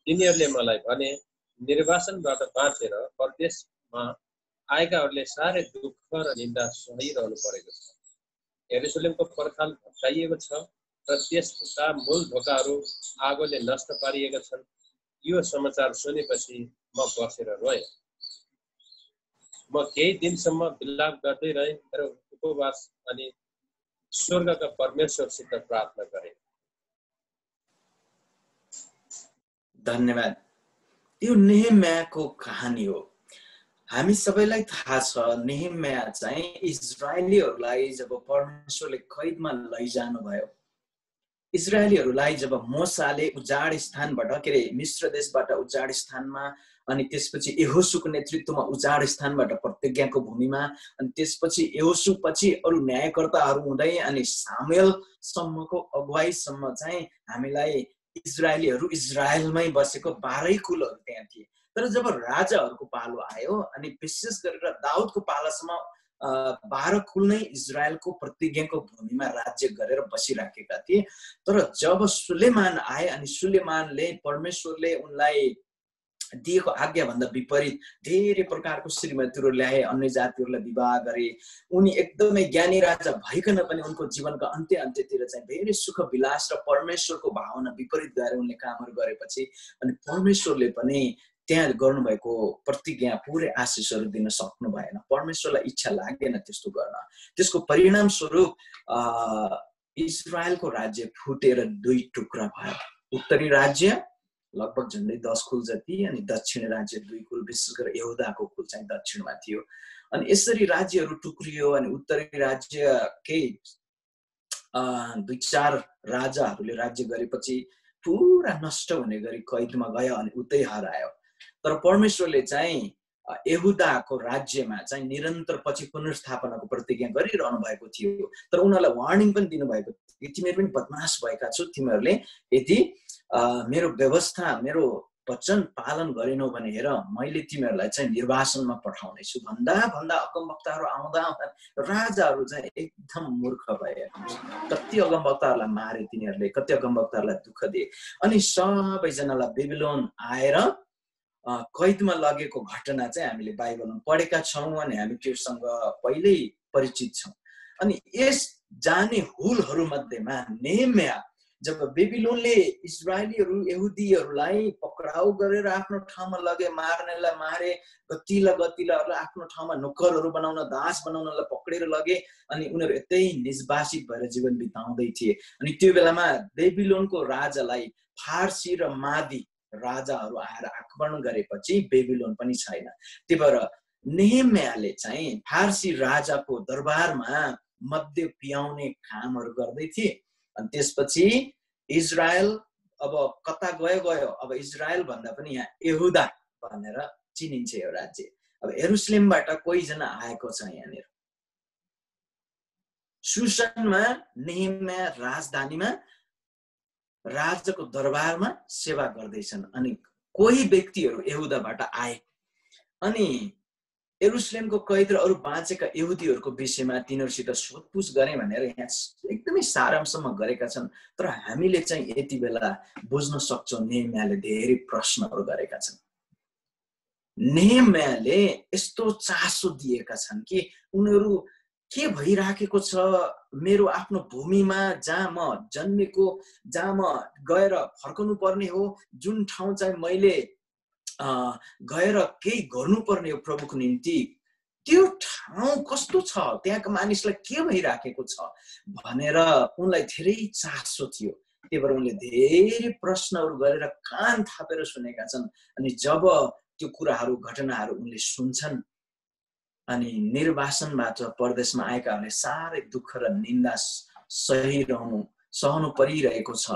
तिनीहरूले मलाई भने, निर्वासनबाट बाँचेर परदेशमा आएकाहरूले साह्रै दुःख र निन्दा सहिरहनु परेको छ। यरुसलेमको पर्खाल भत्काइएको छ र त्यसका मूल ढोकाहरू आगोले नष्ट पारिएका छन्। यो समाचार सुनेपछि म बसेर रोएँ। म केही दिनसम्म विलाप गर्दै रहेँ र उपवास अनि स्वर्गका परमेश्वरसित प्रार्थना गरेँ। धन्यवाद। यो नेहेमियाको कहानी हो। हामी सबैलाई थाहा छ नेहेमिया चाहिँ इजरायलीहरूलाई जब परमेश्वरले कैदमा लैजानु भयो, इजरायलीहरूलाई जब मोसाले उजाड स्थानबाट मिश्र देशबाट उजाड स्थानमा अनि त्यसपछि यहोशुको नेतृत्वमा उजाड स्थानबाट प्रतिज्ञाको भूमिमा अनि त्यसपछि यहोशु पछि अरू न्यायकर्ताहरू हुँदै अनि सामुएलसम्मको अगुवाईसम्म चाहिँ हामीलाई इजरायलीहरू इजरायलमै बसेको 12 कुलहरू त्यहाँ थिए। तर जब राजाहरूको पालो आयो अनि विशेष गरेर दाउदको पालासम्म 12 कुल नै इजरायलको प्रतिज्ञाको भूमिमा राज्य गरेर बसिराखेका थिए। तर जब सुलेमान आए अनि सुलेमानले परमेश्वरले उनलाई दिएको आज्ञाभन्दा विपरीत धेरै प्रकारको श्रीमतीहरू ल्याए, अन्य जातिहरूलाई विवाह गरे। उनी एकदमै ज्ञानी राजा भइकन पनि उनको जीवनको अन्त्यतिर चाहिँ धेरै सुख विलास र परमेश्वरको भावना विपरीत गएर उनले कामहरू गरेपछि अनि परमेश्वरले पनि त्यहाँ गर्नुभएको प्रतिज्ञा पुरै आशिषहरू दिन सक्नु भएन। परमेश्वरलाई इच्छा लागेन त्यस्तो गर्न। त्यसको परिणाम स्वरूप इजरायलको राज्य फुटेर 2 टुक्रा भयो। उत्तरी राज्य लगभग झन्डै 10 कुल जति अनि दक्षिणी राज्य 2 कुल, विशेष गरेर यहुदाको कुल चाहिँ दक्षिणमा थियो। अनि यसरी राज्यहरू टुक्रियो अनि उत्तरी राज्यकै 2-4 राजाहरूले राज्य गरेपछि पुरा नष्ट हुने गरी कैदमा गयो अनि उतै हरायो। तर परमेश्वरले चाहिँ यहुदाको राज्यमा चाहिँ निरन्तर पछि पुनर्स्थापनाको प्रतिज्ञा गरिरहनु भएको थियो। तर उनीहरूलाई वार्निङ पनि दिनुभएको थियो, तिमीहरू पनि बदमास भएका छौ, तिमीहरूले यदि मेरो व्यवस्था मेरो वचन पालन गरेनौ भने हेर मैले तिमीहरूलाई चाहिँ निर्वासनमा पठाउने छु भन्दा अगमवक्ताहरू आउँदा राजाहरू चाहिँ एकदम मूर्ख भए। कति अगमवक्ताहरूलाई मारे तिनीहरूले, कति अगमवक्ताहरूलाई दुःख दिए। अनि सबैजनालाई बेबिलोन आएर कैदमा लगेको घटना चाहिँ हामीले बाइबलमा पढेका छौँ अनि हामी त्योसँग पहिल्यै परिचित छौँ। अनि यस जाने हुलहरू मध्येमा नेहेम्या जब बेबिलोनले इजरायलीहरू यहुदीहरूलाई पक्राउ गरेर आफ्नो ठाउँमा लगे, मार्नेलाई मारे, गतिलाहरूलाई आफ्नो ठाउँमा नोकरहरू बनाउन, दास बनाउनलाई पक्रेर लगे अनि उनीहरू यतै निष्वासित भएर जीवन बिताउँदै थिए। अनि त्यो बेलामा बेबिलोनको राजालाई फारसी र मादी राजाहरू आएर आक्रमण गरेपछि बेबिलोन पनि छैन। त्यही भएर नेहेम्याले चाहिँ फारसी राजाको दरबारमा मध्य पियाउने कामहरू गर्दै थिए। अनि त्यसपछि इजरायल अब कता गयो, अब इजरायल भन्दा पनि यहाँ यहुदा भनेर चिनिन्छ यो राज्य। अब यरुसलेमबाट कोहीजना आएको छ यहाँनिर। सुसनमा नेहेम्या राजधानीमा राजाको दरबारमा सेवा गर्दैछन् अनि कोही व्यक्तिहरू यहुदाबाट आए अनि यरुसलेमको कैद र अरू बाँचेका यहुदीहरूको विषयमा तिनीहरूसित सोधपुछ गरे भनेर यहाँ एकदमै सारांशमा गरेका छन्। तर हामीले चाहिँ यति बेला बुझ्न सक्छौँ नेहेम्याले धेरै प्रश्नहरू गरेका छन्। नेहेम्याले यस्तो चासो दिएका छन् कि उनीहरू के भइराखेको छ, मेरो आफ्नो भूमिमा जहाँ म जन्मेको, जहाँ म गएर फर्कनु पर्ने हो, जुन ठाउँ चाहिँ मैले गएर केही गर्नुपर्ने हो प्रभुको निम्ति, त्यो ठाउँ कस्तो छ, त्यहाँको मानिसलाई के भइराखेको छ भनेर उनलाई धेरै चासो थियो। त्यही भएर उनले धेरै प्रश्नहरू गरेर कान थापेर सुनेका छन्। अनि जब त्यो कुराहरू घटनाहरू उनले सुन्छन् अनि निर्वासनबाट परदेशमा आएकाहरूले साह्रै दुःख र निन्दा सहनु परिरहेको छ।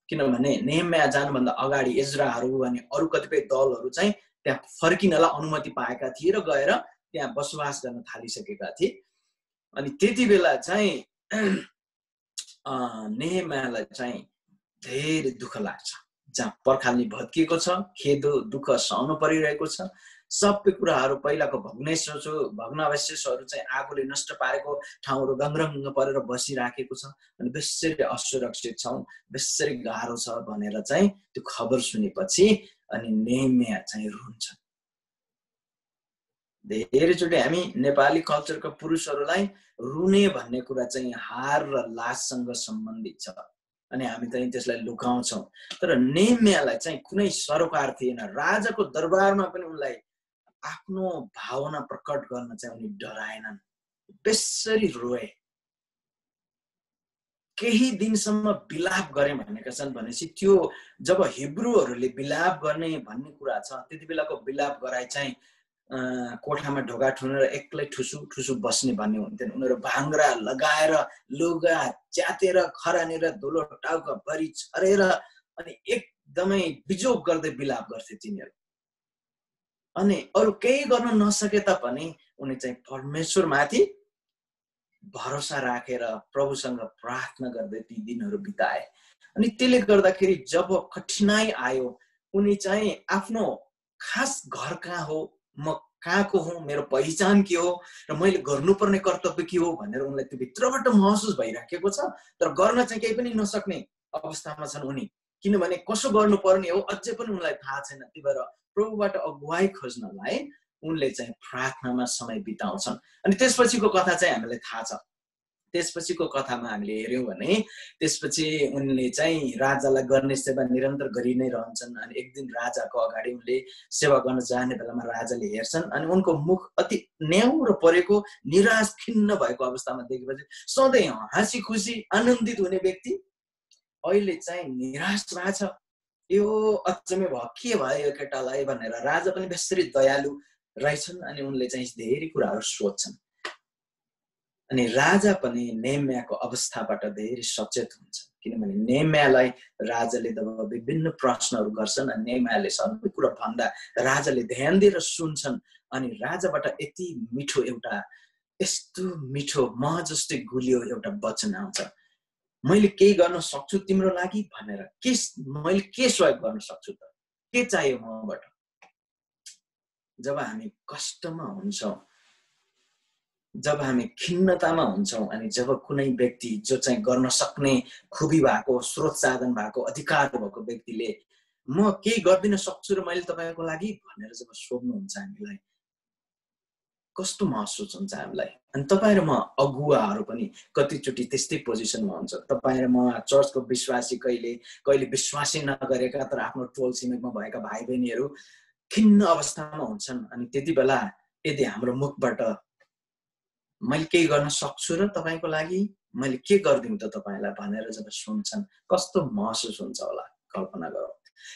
किनभने नेहेम्या जानुभन्दा अगाडि एज्राहरू अनि अरू कतिपय दलहरू चाहिँ त्यहाँ फर्किनलाई अनुमति पाएका थिए र गएर त्यहाँ बसोबास गर्न थालिसकेका थिए। अनि त्यति बेला चाहिँ नेहेम्यालाई चाहिँ धेरै दुःख लाग्छ। जहाँ पर्खाल्ने भत्किएको छ, खेदो दुःख सहनु परिरहेको छ, सबै कुराहरू पहिलाको भग्नावशेषहरू चाहिँ आगोले नष्ट पारेको ठाउँहरू रङ्गरङ्ग परेर बसिराखेको छ अनि बेसरी असुरक्षित छौँ, बेसरी गाह्रो छ भनेर चाहिँ त्यो खबर सुनेपछि अनि नेहेम्या चाहिँ रुन्छ। धेरैचोटि हामी नेपाली कल्चरका पुरुषहरूलाई रुने भन्ने कुरा चाहिँ हार र लाजसँग सम्बन्धित छ अनि हामी चाहिँ त्यसलाई लुकाउँछौँ। तर नेहेम्यालाई चाहिँ कुनै सरोकार थिएन। राजाको दरबारमा पनि उनलाई आफ्नो भावना प्रकट गर्न चाहिँ उनी डराएनन्, बेसरी रोए। केही दिनसम्म विलाप गरे भनेका छन्। भनेपछि त्यो जब हिब्रूहरूले विलाप गर्ने भन्ने कुरा छ त्यति बेलाको विलाप गराइ चाहिँ कोठामा ढोका ठुनेर एक्लै ठुसु ठुसु बस्ने भन्ने हुन्थेन। उनीहरू भाङ्रा लगाएर लुगा च्यातेर खरानेर धुलो टाउका भरि छरेर अनि एकदमै बिजोग गर्दै विलाप गर्थे तिनीहरू। अनि अरू केही गर्न नसके तापनि उनी चाहिँ परमेश्वरमाथि भरोसा राखेर प्रभुसँग प्रार्थना गर्दै ती दिनहरू बिताए। अनि त्यसले गर्दाखेरि जब कठिनाई आयो उनी चाहिँ आफ्नो खास घर कहाँ हो, म कहाँको हुँ, मेरो पहिचान के हो र मैले गर्नुपर्ने कर्तव्य के हो भनेर उनलाई त्यो भित्रबाट महसुस भइराखेको छ। तर गर्न चाहिँ केही पनि नसक्ने अवस्थामा छन् उनी। किनभने कसो गर्नुपर्ने हो अझै पनि उनलाई थाहा छैन। त्यही भएर प्रभुबाट अगुवाई खोज्नलाई उनले चाहिँ प्रार्थनामा समय बिताउँछन्। अनि त्यसपछिको कथा चाहिँ हामीलाई थाहा छ। त्यसपछिको कथामा हामीले हेर्यौँ भने त्यसपछि उनले चाहिँ राजालाई गर्ने सेवा निरन्तर गरि नै रहन्छन्। अनि एक दिन राजाको अगाडि उनले सेवा गर्न जाने बेलामा राजाले हेर्छन् अनि उनको मुख अति न्याउरो परेको, निराश खिन्न भएको अवस्थामा देखेपछि सधैँ हाँसी खुसी आनन्दित हुने व्यक्ति अहिले चाहिँ निराश भएको छ। यो अचम्मै भयो, के भयो यो केटालाई भनेर राजा पनि बेसरी दयालु रहेछन्। अनि उनले चाहिँ धेरै कुराहरू सोध्छन्। अनि राजा पनि नेहेम्याको अवस्थाबाट धेरै सचेत हुन्छ, किनभने नेहेम्यालाई राजाले जब विभिन्न प्रश्नहरू गर्छन् अनि नेहेम्याले सबै कुरा भन्दा राजाले ध्यान दिएर सुन्छन्। अनि राजाबाट यति मिठो एउटा, यस्तो मिठो मह जस्तै गुलियो एउटा वचन आउँछ, मैले केही गर्न सक्छु तिम्रो लागि भनेर। मैले के सहयोग गर्न सक्छु त, के चाहियो मबाट? जब हामी कष्टमा हुन्छौँ, जब हामी खिन्नतामा हुन्छौँ, अनि जब कुनै व्यक्ति जो चाहिँ गर्न सक्ने खुबी भएको, स्रोत साधन भएको, अधिकार भएको व्यक्तिले म केही गर्दिन सक्छु र मैले तपाईँको लागि भनेर जब सोध्नुहुन्छ हामीलाई कस्तो महसुस हुन्छ हामीलाई? अनि तपाईँ र म अगुवाहरू पनि कतिचोटि त्यस्तै पोजिसनमा हुन्छ। तपाईँ र म चर्चको विश्वासी, कहिले विश्वासै नगरेका तर आफ्नो टोल छिमेकमा भएका भाइ बहिनीहरू खिन्न अवस्थामा हुन्छन्। अनि त्यति बेला यदि हाम्रो मुखबाट मैले केही गर्न सक्छु र तपाईँको लागि मैले के गरिदिउँ त तपाईँलाई भनेर जब सुन्छन् कस्तो महसुस हुन्छ होला, कल्पना गरौँ।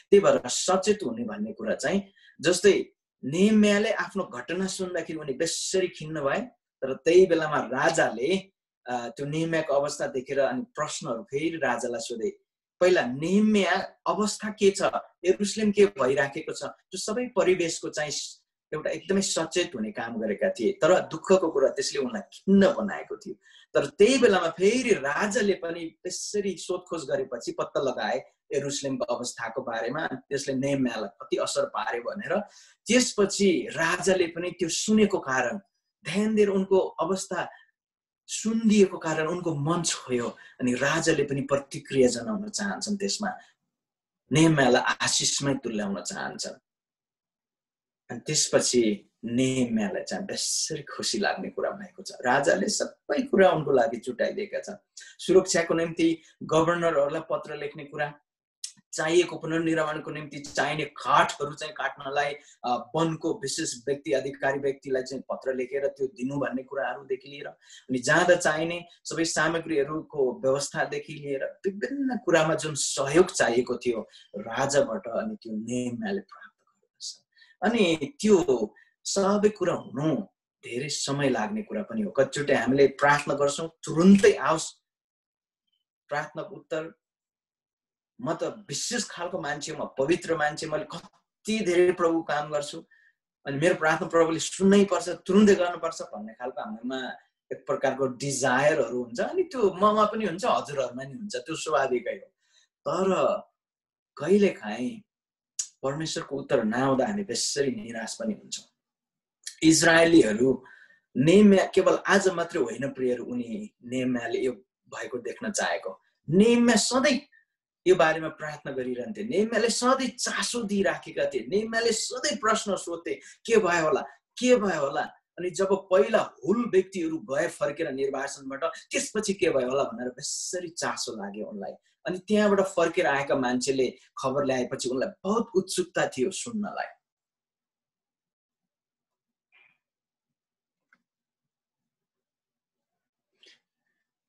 त्यही भएर सचेत हुने भन्ने कुरा चाहिँ, जस्तै नेहेम्याले आफ्नो घटना सुन्दाखेरि उनी बेसरी खिन्न भए, तर त्यही बेलामा राजाले त्यो नेहेम्याको अवस्था देखेर अनि प्रश्नहरू फेरि राजालाई सोधे। पहिला नेहेम्या अवस्था के छ, यरुशलेम के भइराखेको छ, त्यो सबै परिवेशको चाहिँ एउटा एकदमै सचेत हुने काम गरेका थिए। तर दुःखको कुरा त्यसले उनलाई खिन्न बनाएको थियो। तर त्यही बेलामा फेरि राजाले पनि त्यसरी सोधखोज गरेपछि पत्ता लगाए यरुशलेमको अवस्थाको बारेमा, त्यसले नेहेम्यालाई कति असर पार्यो भनेर। त्यसपछि राजाले पनि त्यो सुनेको कारण, ध्यान दिएर उनको अवस्था सुनिदिएको कारण उनको मन छोयो। अनि राजाले पनि प्रतिक्रिया जनाउन चाहन्छन्, त्यसमा नेहेम्यालाई आशिषमै तुल्याउन चाहन्छन्। अनि त्यसपछि नेहेम्यालाई चाहिँ बेसरी खुसी लाग्ने कुरा भएको छ। राजाले सबै कुरा उनको लागि जुटाइदिएका छन्। सुरक्षाको निम्ति गभर्नरहरूलाई पत्र लेख्ने कुरा, चाहिएको पुनर्निर्माणको निम्ति चाहिने काठहरू चाहिँ काट्नलाई वनको विशेष व्यक्ति, अधिकारी व्यक्तिलाई चाहिँ पत्र लेखेर त्यो दिनु भन्ने कुराहरूदेखि लिएर, अनि जाँदा चाहिने सबै सामग्रीहरूको व्यवस्थादेखि लिएर विभिन्न कुरामा जुन सहयोग चाहिएको थियो राजाबाट, अनि त्यो नेहेम्याले प्राप्त गर्दछ। अनि त्यो सबै कुरा हुनु धेरै समय लाग्ने कुरा पनि हो। कतिचोटि हामीले प्रार्थना गर्छौँ, तुरुन्तै आओस् प्रार्थनाको उत्तर। म त विशेष खालको मान्छे, म पवित्र मान्छे, मैले कति धेरै प्रभु काम गर्छु, अनि मेरो प्रार्थना प्रभुले सुन्नै पर्छ, तुरुन्तै गर्नुपर्छ भन्ने खालको हामीमा एक प्रकारको डिजायरहरू हुन्छ। अनि त्यो ममा पनि हुन्छ, हजुरहरूमा पनि हुन्छ, त्यो स्वाभाविकै हो। तर कहिलेकाहीँ परमेश्वरको उत्तर नआउँदा हामी बेसरी निराश पनि हुन्छौँ। इजरायलीहरू नेहेम्या केवल आज मात्रै होइन प्रियहरू, उनी नेहेम्याले यो भएको देख्न चाहेको। नेहेम्या सधैँ यो बारेमा प्रार्थना गरिरहन्थे, नेहेम्याले सधैँ चासो दिइराखेका थिए, नेहेम्याले सधैँ प्रश्न सोध्थे, के भयो होला, के भयो होला। अनि जब पहिला हुल व्यक्तिहरू गए फर्केर निर्वासनबाट, त्यसपछि के भयो होला भनेर बेसरी चासो लाग्यो उनलाई। अनि त्यहाँबाट फर्केर आएका मान्छेले खबर ल्याएपछि उनलाई बहुत उत्सुकता थियो सुन्नलाई।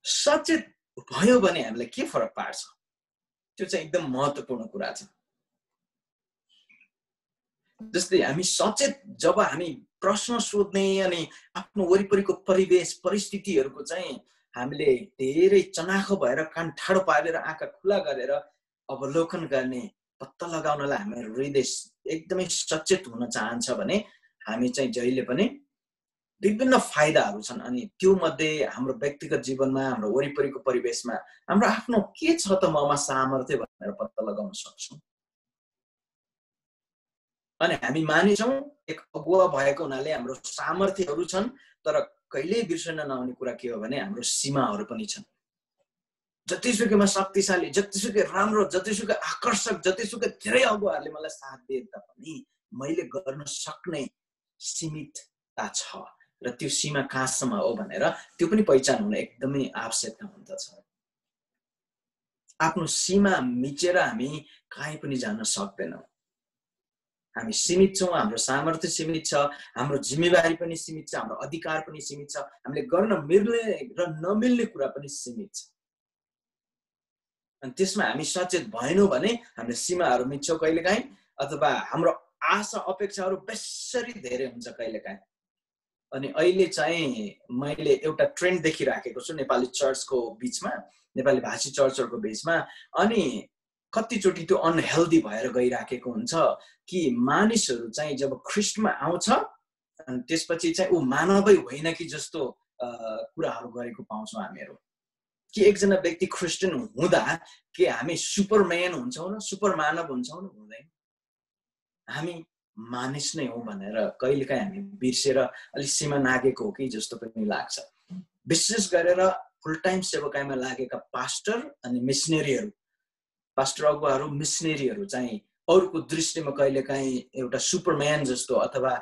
सचेत भयो भने हामीलाई के फरक पार्छ, त्यो चाहिँ एकदम महत्त्वपूर्ण कुरा छ। जस्तै हामी सचेत जब हामी प्रश्न सोध्ने अनि आफ्नो वरिपरिको परिवेश परिस्थितिहरूको चाहिँ हामीले धेरै चनाखो भएर कान ठाडो पारेर आँखा खुला गरेर अवलोकन गर्ने, पत्ता लगाउनलाई हाम्रो हृदय एकदमै सचेत हुन चाहन्छ भने हामी चाहिँ जहिले पनि विभिन्न फाइदाहरू छन्। अनि त्यो मध्ये हाम्रो व्यक्तिगत जीवनमा, हाम्रो वरिपरिको परिवेशमा हाम्रो आफ्नो के छ त ममा सामर्थ्य भनेर पत्ता लगाउन सक्छौँ। अनि हामी मानिन्छौँ एक अगुवा भएको हुनाले हाम्रो सामर्थ्यहरू छन्, तर कहिल्यै बिर्सन नहुने कुरा के हो भने हाम्रो सीमाहरू पनि छन्। जतिसुकैमा शक्तिशाली, जतिसुकै राम्रो, जतिसुकै आकर्षक, जतिसुकै धेरै अगुवाहरूले मलाई साथ दिए तापनि मैले गर्न सक्ने सीमितता छ र त्यो सीमा कहाँसम्म हो भनेर त्यो पनि पहिचान हुन एकदमै आवश्यकता हुँदछ। आफ्नो सीमा मिचेर हामी कहीँ पनि जान सक्दैनौँ। हामी सीमित छौँ, हाम्रो सामर्थ्य सीमित छ, हाम्रो जिम्मेवारी पनि सीमित छ, हाम्रो अधिकार पनि सीमित छ, हामीले गर्न मिल्ने र नमिल्ने कुरा पनि सीमित छ। अनि त्यसमा हामी सचेत भएनौँ भने हामीले सीमाहरू मिच्छौँ कहिलेकाहीँ, अथवा हाम्रो आशा अपेक्षाहरू बेसरी धेरै हुन्छ कहिलेकाहीँ। अनि अहिले चाहिँ मैले एउटा ट्रेन्ड देखिराखेको छु नेपाली चर्चको बिचमा, नेपाली भाषी चर्चहरूको बिचमा। अनि कतिचोटि त्यो अनहेल्दी भएर गइराखेको हुन्छ कि मानिसहरू चाहिँ जब ख्रिस्टमा आउँछ अनि त्यसपछि चाहिँ ऊ मानवै होइन कि जस्तो कुराहरू गरेको पाउँछौँ हामीहरू। कि एकजना व्यक्ति क्रिस्चियन हुँदा के हामी सुपरम्यान हुन्छौँ र सुपर मानव हुन्छौँ र हुँदैन? हामी मानिस नै हो भनेर कहिलेकाहीँ हामी बिर्सेर अलिक सीमा नागेको हो कि जस्तो पनि लाग्छ। विशेष गरेर फुल टाइम सेवाकाईमा लागेका पास्टर अनि मिसनरीहरू, पास्टर अगुवाहरू, मिसनरीहरू चाहिँ अरूको दृष्टिमा कहिलेकाहीँ एउटा सुपरम्यान जस्तो अथवा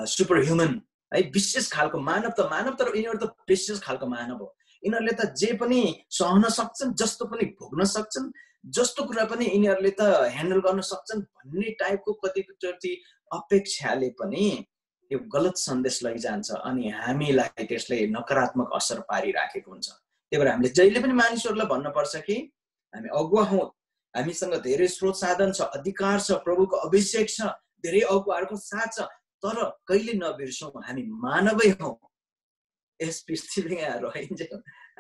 सुपर ह्युमन है, विशेष खालको मानव तर यिनीहरू त विशेष खालको मानव हो। यिनीहरूले त जे पनि सहन सक्छन्, जस्तो पनि भोग्न सक्छन्, जस्तो कुरा पनि यिनीहरूले त ह्यान्डल गर्न सक्छन् भन्ने टाइपको कतिचोटि अपेक्षाले पनि यो गलत सन्देश लैजान्छ अनि हामीलाई त्यसले नकारात्मक असर पारिराखेको हुन्छ। त्यही भएर हामीले जहिले पनि मानिसहरूलाई भन्नुपर्छ कि हामी अगुवा हौँ, हामीसँग धेरै स्रोत साधन छ, अधिकार छ, प्रभुको अभिषेक छ, धेरै अगुवाहरूको साथ छ, तर कहिले नबिर्सौँ हामी मानवै हौँ। यस पृथ्वीमा रहिन्छ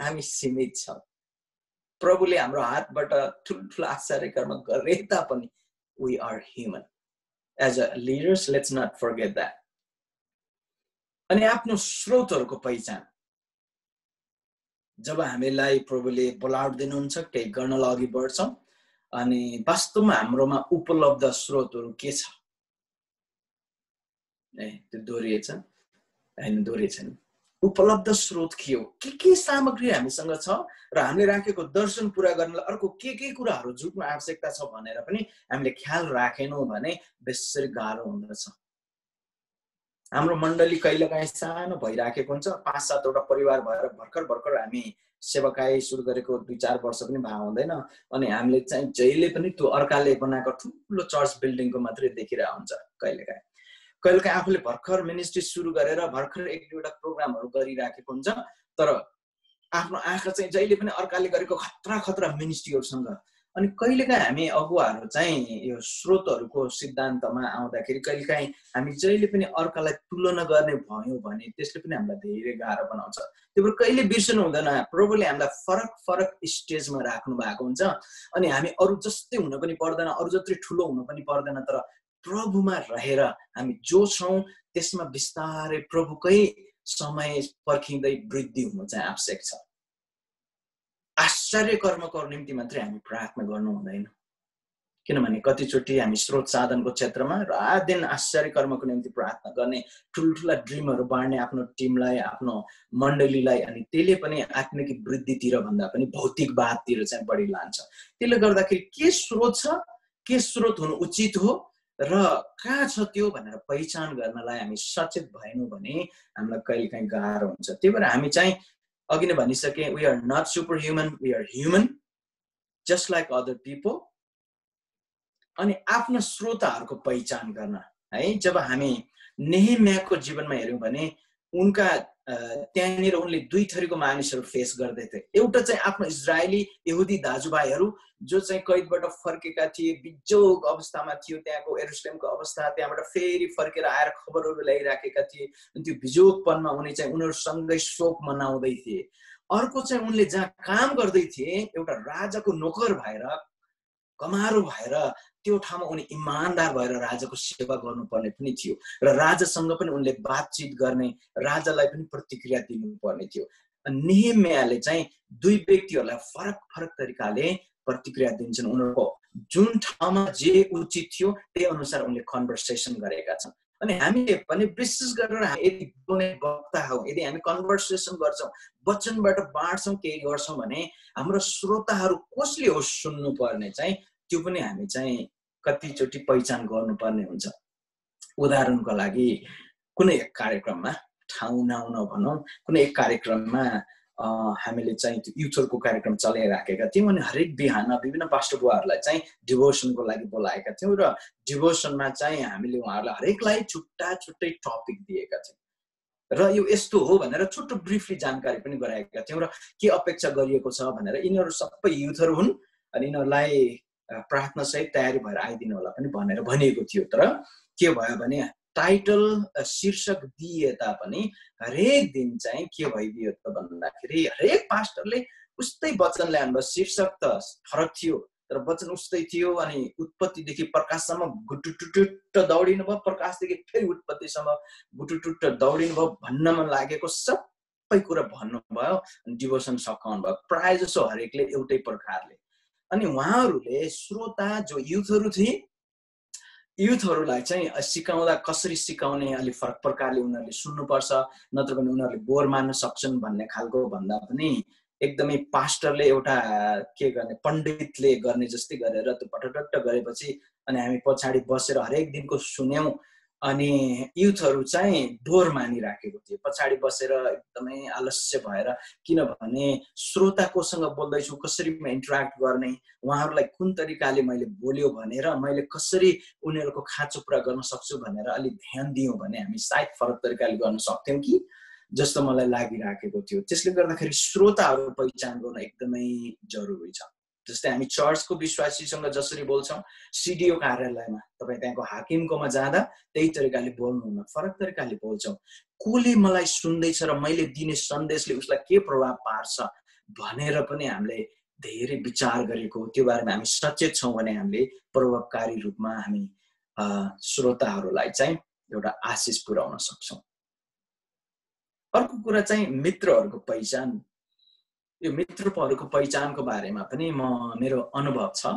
हामी सीमित छौँ। प्रभुले हाम्रो हातबाट ठुल्ठुलो आश्चर्य कर्म गरे तापनि we are human. As a leaders, let's not forget that. अनि आफ्नो स्रोतहरूको पहिचान, जब हामीलाई प्रभुले बोलाउट दिनुहुन्छ केही गर्नलाई अघि बढ्छौँ अनि वास्तवमा हाम्रोमा उपलब्ध स्रोतहरू के छ, त्यो दोहोरिएछ हैन? दोहोरिएछन्। उपलब्ध स्रोत के हो, के सामग्री हामीसँग छ र हामीले राखेको दर्शन पूरा गर्नलाई अर्को के कुराहरू जुट्न आवश्यकता छ भनेर पनि हामीले ख्याल राखेनौँ भने बेसरी गाह्रो हुँदछ। हाम्रो मण्डली कहिलेकाहीँ सानो भइराखेको हुन्छ, 5-7 वटा परिवार भएर भर्खर हामी सेवाकाई सुरु गरेको 2-4 वर्ष पनि भए हुँदैन अनि हामीले चाहिँ जहिले पनि त्यो अर्काले बनाएको ठुलो चर्च बिल्डिङको मात्रै देखिरहेको हुन्छ। कहिलेकाहीँ आफूले भर्खर मिनिस्ट्री सुरु गरेर भर्खर 1-2 वटा प्रोग्रामहरू गरिराखेको हुन्छ, तर आफ्नो आँखा चाहिँ जहिले पनि अर्काले गरेको खतरा मिनिस्ट्रीहरूसँग। अनि कहिलेकाहीँ हामी अगुवाहरू चाहिँ यो स्रोतहरूको सिद्धान्तमा आउँदाखेरि कहिलेकाहीँ हामी जहिले पनि अर्कालाई तुलना गर्ने भयौँ भने त्यसले पनि हामीलाई धेरै गाह्रो बनाउँछ। त्यही भएर कहिले बिर्सनु हुँदैन, प्रभुले हामीलाई फरक स्टेजमा राख्नु भएको हुन्छ अनि हामी अरू जस्तै हुन पनि पर्दैन, अरू जत्रै ठुलो हुन पनि पर्दैन, तर प्रभुमा रहेर हामी जो छौँ त्यसमा बिस्तारै प्रभुकै समय पर्खिँदै वृद्धि हुनु चाहिँ आवश्यक छ। आश्चर्य कर्मको निम्ति मात्रै हामी प्रार्थना गर्नु हुँदैन, किनभने कतिचोटि हामी स्रोत साधनको क्षेत्रमा रात दिन आश्चर्य कर्मको निम्ति प्रार्थना गर्ने, ठुल्ठुला ड्रिमहरू बाँड्ने आफ्नो टिमलाई, आफ्नो मण्डलीलाई, अनि त्यसले पनि आत्मिक वृद्धितिर भन्दा पनि भौतिकवादतिर चाहिँ बढी लान्छ। त्यसले गर्दाखेरि के स्रोत छ, के स्रोत हुनु उचित हो र कहाँ छ त्यो भनेर पहिचान गर्नलाई हामी सचेत भएनौँ भने हामीलाई कहिलेकाहीँ गाह्रो हुन्छ। त्यही भएर हामी चाहिँ अघि नै भनिसके, we are not superhuman, we are human just like other people। अनि आफ्ना स्रोतहरूको पहिचान गर्न है, जब हामी नेहेम्याको जीवनमा हेर्यौँ भने उनका त्यहाँनिर उनले 2 थरीको मानिसहरू फेस गर्दैथे। एउटा चाहिँ आफ्नो इजरायली यहुदी दाजुभाइहरू जो चाहिँ कैदबाट फर्केका थिए, बिजोग अवस्थामा थियो त्यहाँको यरुशलेमको अवस्था, त्यहाँबाट फेरि फर्केर आएर खबरहरू ल्याइराखेका थिए अनि त्यो बिजोगपनमा उनी चाहिँ उनीहरूसँगै शोक मनाउँदै थिए। अर्को चाहिँ उनले जहाँ काम गर्दै थिए एउटा राजाको नोकर भएर, कमारो भएर त्यो ठाउँमा उनी इमानदार भएर राजाको सेवा गर्नुपर्ने पनि थियो र राजासँग पनि उनले बातचित गर्ने, राजालाई पनि प्रतिक्रिया दिनुपर्ने थियो। नेहेम्याले चाहिँ 2 व्यक्तिहरूलाई फरक तरिकाले प्रतिक्रिया दिन्छन्। उनीहरूको जुन ठाउँमा जे उचित थियो त्यही अनुसार उनले कन्भर्सेसन गरेका छन्। अनि हामीले पनि विशेष गरेर यदि बोल्ने वक्ता हौ, यदि हामी कन्भर्सेसन गर्छौँ, वचनबाट बाँड्छौँ, केही गर्छौँ भने हाम्रो श्रोताहरू कसले हो सुन्नुपर्ने चाहिँ त्यो पनि हामी चाहिँ कतिचोटि पहिचान गर्नुपर्ने हुन्छ। उदाहरणको लागि कुनै एक कार्यक्रममा, ठाउँ नाउँ नभनौँ, कुनै एक कार्यक्रममा हामीले चाहिँ त्यो युथहरूको कार्यक्रम चलाइराखेका थियौँ अनि हरेक बिहान विभिन्न पास्टर बुवाहरूलाई चाहिँ डिभोसनको लागि बोलाएका थियौँ र डिभोसनमा चाहिँ हामीले उहाँहरूलाई हरेकलाई छुट्टा छुट्टै टपिक दिएका थियौँ र यो यस्तो हो भनेर छोटो ब्रिफली जानकारी पनि गराएका थियौँ र के अपेक्षा गरिएको छ भनेर यिनीहरू सबै युथहरू हुन् अनि यिनीहरूलाई प्रार्थनासहित तयारी भएर आइदिनु होला पनि भनेर भनिएको थियो। तर के भयो भने टाइटल शीर्षक दिए तापनि हरेक दिन चाहिँ के भइदियो त भन्दाखेरि हरेक पास्टरले उस्तै वचन ल्याउनु, शीर्षक त फरक थियो तर वचन उस्तै थियो। अनि उत्पत्तिदेखि प्रकाशसम्म गुटुटुट दौडिनु भयो, प्रकाशदेखि फेरि उत्पत्तिसम्म गुटुटुट दौडिनु भयो, भन्नमा लागेको सबै कुरा भन्नुभयो अनि डिभोसन सकाउनु भयो प्राय जसो हरेकले एउटै प्रकारले। अनि उहाँहरूले श्रोता जो युथहरू थिए, युथहरूलाई चाहिँ सिकाउँदा कसरी सिकाउने अलिक फरक प्रकारले उनीहरूले सुन्नुपर्छ, नत्र भने उनीहरूले बोर मान्न सक्छन् भन्ने खालको भन्दा पनि एकदमै पास्टरले एउटा के गर्ने, पण्डितले गर्ने जस्तै गरेर त्यो पटटट्ट गरेपछि अनि हामी पछाडि बसेर हरेक दिनको सुन्यौँ अनि युथहरू चाहिँ बोर मानिराखेको थियो। पछाडि बसेर एकदमै आलस्य भएर, किनभने श्रोता कोसँग बोल्दैछु, कसरी म इन्टरेक्ट गर्ने, उहाँहरूलाई कुन तरिकाले मैले बोल्यो भनेर मैले कसरी उनीहरूको खाँचो पुरा गर्न सक्छु भनेर अलिक ध्यान दियौँ भने हामी सायद फरक तरिकाले गर्न सक्थ्यौँ कि जस्तो मलाई लागिराखेको थियो। त्यसले गर्दाखेरि श्रोताहरू पहिचान गर्न एकदमै जरुरी छ। जस्तै हामी चर्चको विश्वासीसँग जसरी बोल्छौँ, सिडिओ कार्यालयमा तपाईँ त्यहाँको हाकिमकोमा जाँदा त्यही तरिकाले बोल्नुहुन्न, फरक तरिकाले बोल्छौँ। कसले मलाई सुन्दैछ र मैले दिने सन्देशले उसलाई के प्रभाव पार्छ भनेर पनि हामीले धेरै विचार गरेको, त्यो बारेमा हामी सचेत छौँ भने हामीले प्रभावकारी रूपमा हामी श्रोताहरूलाई चाहिँ एउटा आशिष पुर्याउन सक्छौँ। अर्को कुरा चाहिँ मित्रहरूको पहिचान। यो मित्रहरूको पहिचानको बारेमा पनि मेरो अनुभव छ।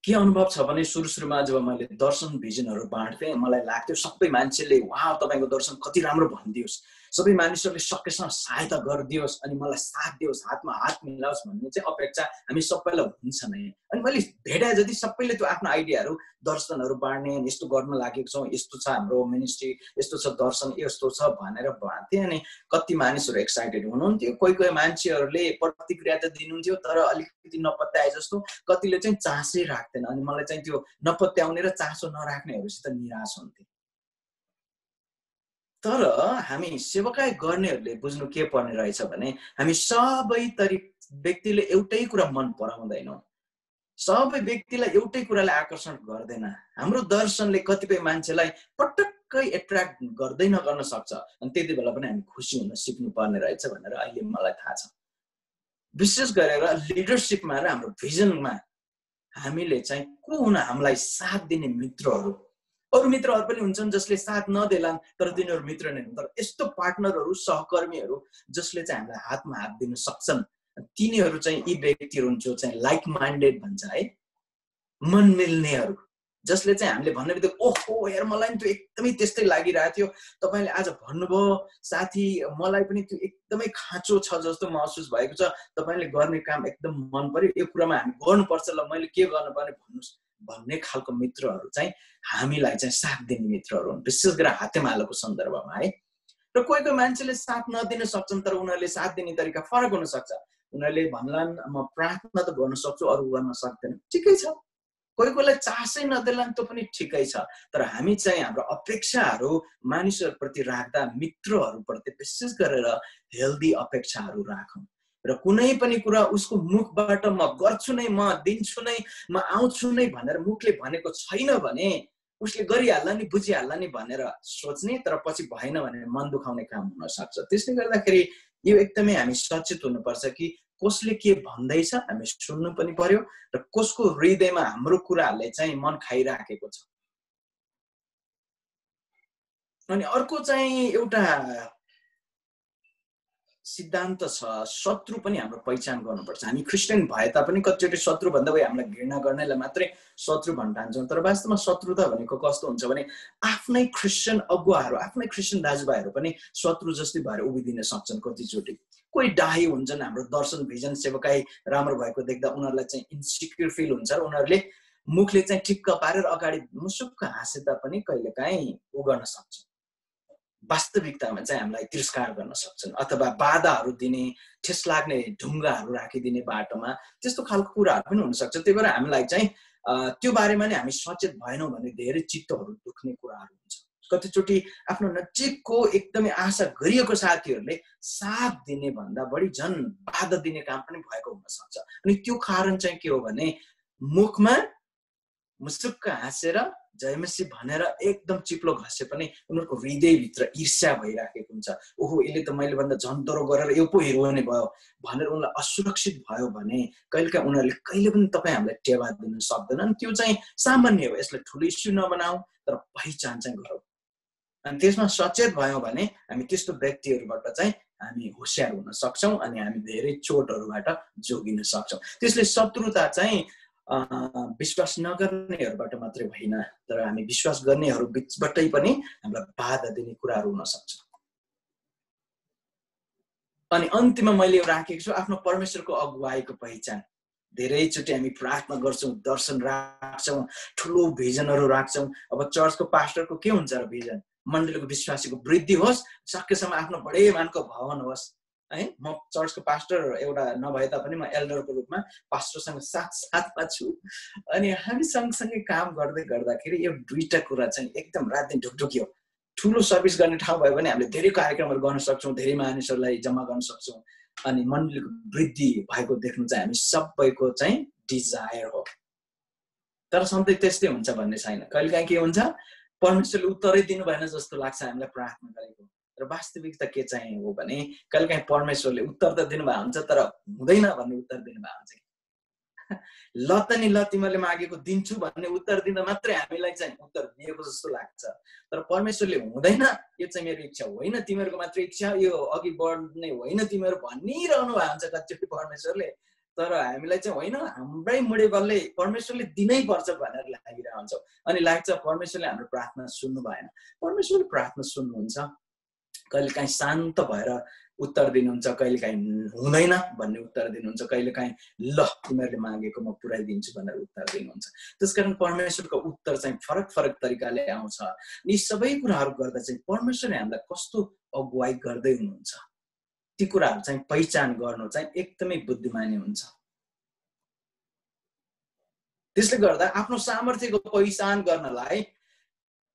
के अनुभव छ भने सुरुमा जब मैले दर्शन भिजनहरू बाँड्थेँ, मलाई लाग्थ्यो सबै मान्छेले वाह तपाईँको दर्शन कति राम्रो भनिदियोस्, सबै मानिसहरूले सकेसम्म सहायता गरिदियोस् अनि मलाई साथ दियोस्, हातमा हात मिलाओस् भन्ने चाहिँ अपेक्षा हामी सबैलाई हुन्छ नै। अनि मैले भेटाए जति सबैले त्यो आफ्नो आइडियाहरू, दर्शनहरू बाँड्ने, यस्तो गर्न लागेको छौँ, यस्तो छ हाम्रो मिनिस्ट्री, यस्तो छ दर्शन, यस्तो छ भनेर बाँड्थेँ। अनि कति मानिसहरू एक्साइटेड हुनुहुन्थ्यो, कोही कोही मान्छेहरूले प्रतिक्रिया त दिनुहुन्थ्यो तर अलिकति नपत्याए जस्तो, कतिले चाहिँ चासै राख्थेन। अनि मलाई चाहिँ त्यो नपत्याउने र चासो नराख्नेहरूसित निराश हुन्थेँ। तर हामी सेवकाई गर्नेहरूले बुझ्नु के पर्ने रहेछ भने हामी सबै व्यक्तिले एउटै कुरा मन पराउँदैनौँ, सबै व्यक्तिलाई एउटै कुराले आकर्षण गर्दैन। हाम्रो दर्शनले कतिपय मान्छेलाई पटक्कै एट्र्याक्ट गर्दै नगर्न सक्छ अनि त्यति बेला पनि हामी खुसी हुन सिक्नु पर्ने रहेछ भनेर अहिले मलाई थाहा छ। विशेष गरेर लिडरसिपमा र हाम्रो भिजनमा हामीले चाहिँ को हुन हामीलाई साथ दिने मित्रहरू। अरू मित्रहरू पनि हुन्छन् जसले साथ नदेलान् तर तिनीहरू मित्र नै हुन्, तर यस्तो पार्टनरहरू, सहकर्मीहरू जसले चाहिँ हामीलाई हातमा हात दिन सक्छन्, तिनीहरू चाहिँ यी व्यक्तिहरू हुन् जो चाहिँ लाइक माइन्डेड भन्छ है, मन मिल्नेहरू, जसले चाहिँ हामीले भन्ने बित्तिकै ओहो यार मलाई नि त्यो एकदमै त्यस्तै लागिरहेको थियो, तपाईँले आज भन्नुभयो साथी, मलाई पनि त्यो एकदमै खाँचो छ जस्तो महसुस भएको छ, तपाईँले गर्ने काम एकदम मन पर्यो, यो कुरामा हामी गर्नुपर्छ, ल मैले के गर्नुपर्ने भन्नुहोस् भन्ने खालको मित्रहरू चाहिँ हामीलाई चाहिँ साथ दिने मित्रहरू हुन्, विशेष गरेर हातेमालोको सन्दर्भमा है। र कोही कोही मान्छेले साथ नदिन सक्छन् तर उनीहरूले साथ दिने तरिका फरक हुन सक्छ। उनीहरूले भन्लान् म प्रार्थना त गर्न सक्छु, अरू गर्न सक्दैन, ठिकै छ। कोही कोहीलाई चासै नदेलान् त पनि ठिकै छ। तर हामी चाहिँ हाम्रो अपेक्षाहरू मानिसहरूप्रति राख्दा मित्रहरूप्रति विशेष गरेर हेल्दी अपेक्षाहरू राखौँ र कुनै पनि कुरा उसको मुखबाट म गर्छु नै, म दिन्छु नै, म आउँछु नै भनेर मुखले भनेको छैन भने उसले गरिहाल्ला नि, बुझिहाल्ला नि भनेर सोच्ने, तर पछि भएन भने मन दुखाउने काम हुन सक्छ। त्यसले गर्दाखेरि यो एकदमै हामी सचेत हुनुपर्छ कि कसले के भन्दैछ हामी सुन्नु पनि पर्यो र कसको हृदयमा हाम्रो कुराहरूले चाहिँ मन खाइराखेको छ। अनि अर्को चाहिँ एउटा सिद्धान्त छ शत्रु पनि हाम्रो पहिचान गर्नुपर्छ। हामी क्रिस्चियन भए तापनि कतिचोटि शत्रु भन्दा भए हामीलाई घृणा गर्नेलाई मात्रै शत्रु भन्ठान्छौँ, तर वास्तवमा शत्रुता भनेको कस्तो हुन्छ भने आफ्नै क्रिस्चियन अगुवाहरू आफ्नै क्रिस्चियन दाजुभाइहरू पनि शत्रु जस्तै भएर उभिदिन सक्छन्। कतिचोटि कोही डाही हुन्छन्, हाम्रो दर्शन भिजन सेवकाई राम्रो भएको देख्दा उनीहरूलाई चाहिँ इन्सिक्योर फिल हुन्छ र उनीहरूले मुखले चाहिँ ठिक्क पारेर अगाडि मुसुक्क हाँसे तापनि कहिलेकाहीँ उ गर्न सक्छन्, वास्तविकतामा चाहिँ हामीलाई तिरस्कार गर्न सक्छन् अथवा बाधाहरू दिने, ठेस लाग्ने ढुङ्गाहरू राखिदिने बाटोमा, त्यस्तो खालको कुराहरू पनि हुनसक्छ। त्यही भएर हामीलाई चाहिँ त्यो बारेमा नै हामी सचेत भएनौँ भने धेरै चित्तहरू दुख्ने कुराहरू हुन्छ। कतिचोटि आफ्नो नजिकको एकदमै आशा गरिएको साथीहरूले साथ दिने भन्दा बढी झन् बाधा दिने काम पनि भएको हुनसक्छ। अनि त्यो कारण चाहिँ के हो भने मुखमा मुसुक्क हाँसेर जयमसी भनेर एकदम चिप्लो घसे पनि उनीहरूको हृदयभित्र ईर्ष्या भइराखेको हुन्छ। ओहो यसले त मैले भन्दा झन् डरो गरेर यो पो हेर्ने भयो भनेर उनलाई असुरक्षित भयो भने कहिलेकाहीँ उनीहरूले कहिले पनि तपाईँ हामीलाई टेवा दिन सक्दैनन्। त्यो चाहिँ सामान्य हो, यसलाई ठुलो इस्यु नबनाऊ, तर पहिचान चाहिँ गरौँ। अनि त्यसमा सचेत भयौँ भने हामी त्यस्तो व्यक्तिहरूबाट चाहिँ हामी होसियार हुन सक्छौँ अनि हामी धेरै चोटहरूबाट जोगिन सक्छौँ। त्यसले शत्रुता चाहिँ विश्वास नगर्नेहरूबाट मात्रै होइन, तर हामी विश्वास गर्नेहरू बिचबाटै पनि हामीलाई बाधा दिने कुराहरू हुन सक्छ। अनि अन्तिममा मैले राखेको छु आफ्नो परमेश्वरको अगुवाईको पहिचान। धेरैचोटि हामी प्रार्थना गर्छौँ, दर्शन राख्छौँ, ठुलो भिजनहरू राख्छौँ। अब चर्चको पास्टरको के हुन्छ र भिजन? मण्डलीको विश्वासीको वृद्धि होस्, सकेसम्म आफ्नो बडे मानको भवन होस् है। म चर्चको पास्टर एउटा नभए तापनि म एल्डरको रूपमा पास्टरसँग साथमा छु। अनि हामी सँगसँगै काम गर्दै गर्दाखेरि यो दुईटा कुरा चाहिँ एकदम रात दिन ढुकढुकी हो। ठुलो सर्भिस गर्ने ठाउँ भयो भने हामीले धेरै कार्यक्रमहरू गर्न सक्छौँ, धेरै मानिसहरूलाई जम्मा गर्न सक्छौँ अनि मण्डलीको वृद्धि भएको देख्नु चाहिँ हामी सबैको चाहिँ डिजायर हो। तर सधैँ त्यस्तै हुन्छ भन्ने छैन। कहिलेकाहीँ के हुन्छ, परमेश्वरले उत्तरै दिनु भएन जस्तो लाग्छ हामीलाई प्रार्थना गरेको। र वास्तविकता के चाहिँ हो भने कहिलेकाहीँ परमेश्वरले उत्तर त दिनुभएको हुन्छ तर हुँदैन भन्ने उत्तर दिनुभएको हुन्छ। ल त नि ल तिमीले मागेको दिन्छु भन्ने उत्तर दिँदा मात्रै हामीलाई चाहिँ उत्तर दिएको जस्तो लाग्छ। तर परमेश्वरले हुँदैन, यो चाहिँ मेरो इच्छा होइन, तिमीहरूको मात्र इच्छा, यो अघि बढ्ने होइन तिमीहरू भनिरहनु भएको हुन्छ कतिचोटि परमेश्वरले। तर हामीलाई चाहिँ होइन, हाम्रै मुडे बलले परमेश्वरले दिनै पर्छ भनेर लागिरहेको हुन्छ। अनि लाग्छ परमेश्वरले हाम्रो प्रार्थना सुन्नु भएन। परमेश्वरले प्रार्थना सुन्नुहुन्छ, कहिलेकाहीँ शान्त भएर उत्तर दिनुहुन्छ, कहिलेकाहीँ हुँदैन भन्ने उत्तर दिनुहुन्छ, कहिलेकाहीँ ल तिमीहरूले मागेको म पुऱ्याइदिन्छु भनेर उत्तर दिनुहुन्छ। त्यसकारण परमेश्वरको उत्तर चाहिँ फरक फरक तरिकाले आउँछ। यी सबै कुराहरू गर्दा चाहिँ परमेश्वरले हामीलाई कस्तो अगुवाई गर्दै हुनुहुन्छ ती कुराहरू चाहिँ पहिचान गर्नु चाहिँ एकदमै बुद्धिमानी हुन्छ। त्यसले गर्दा आफ्नो सामर्थ्यको पहिचान गर्नलाई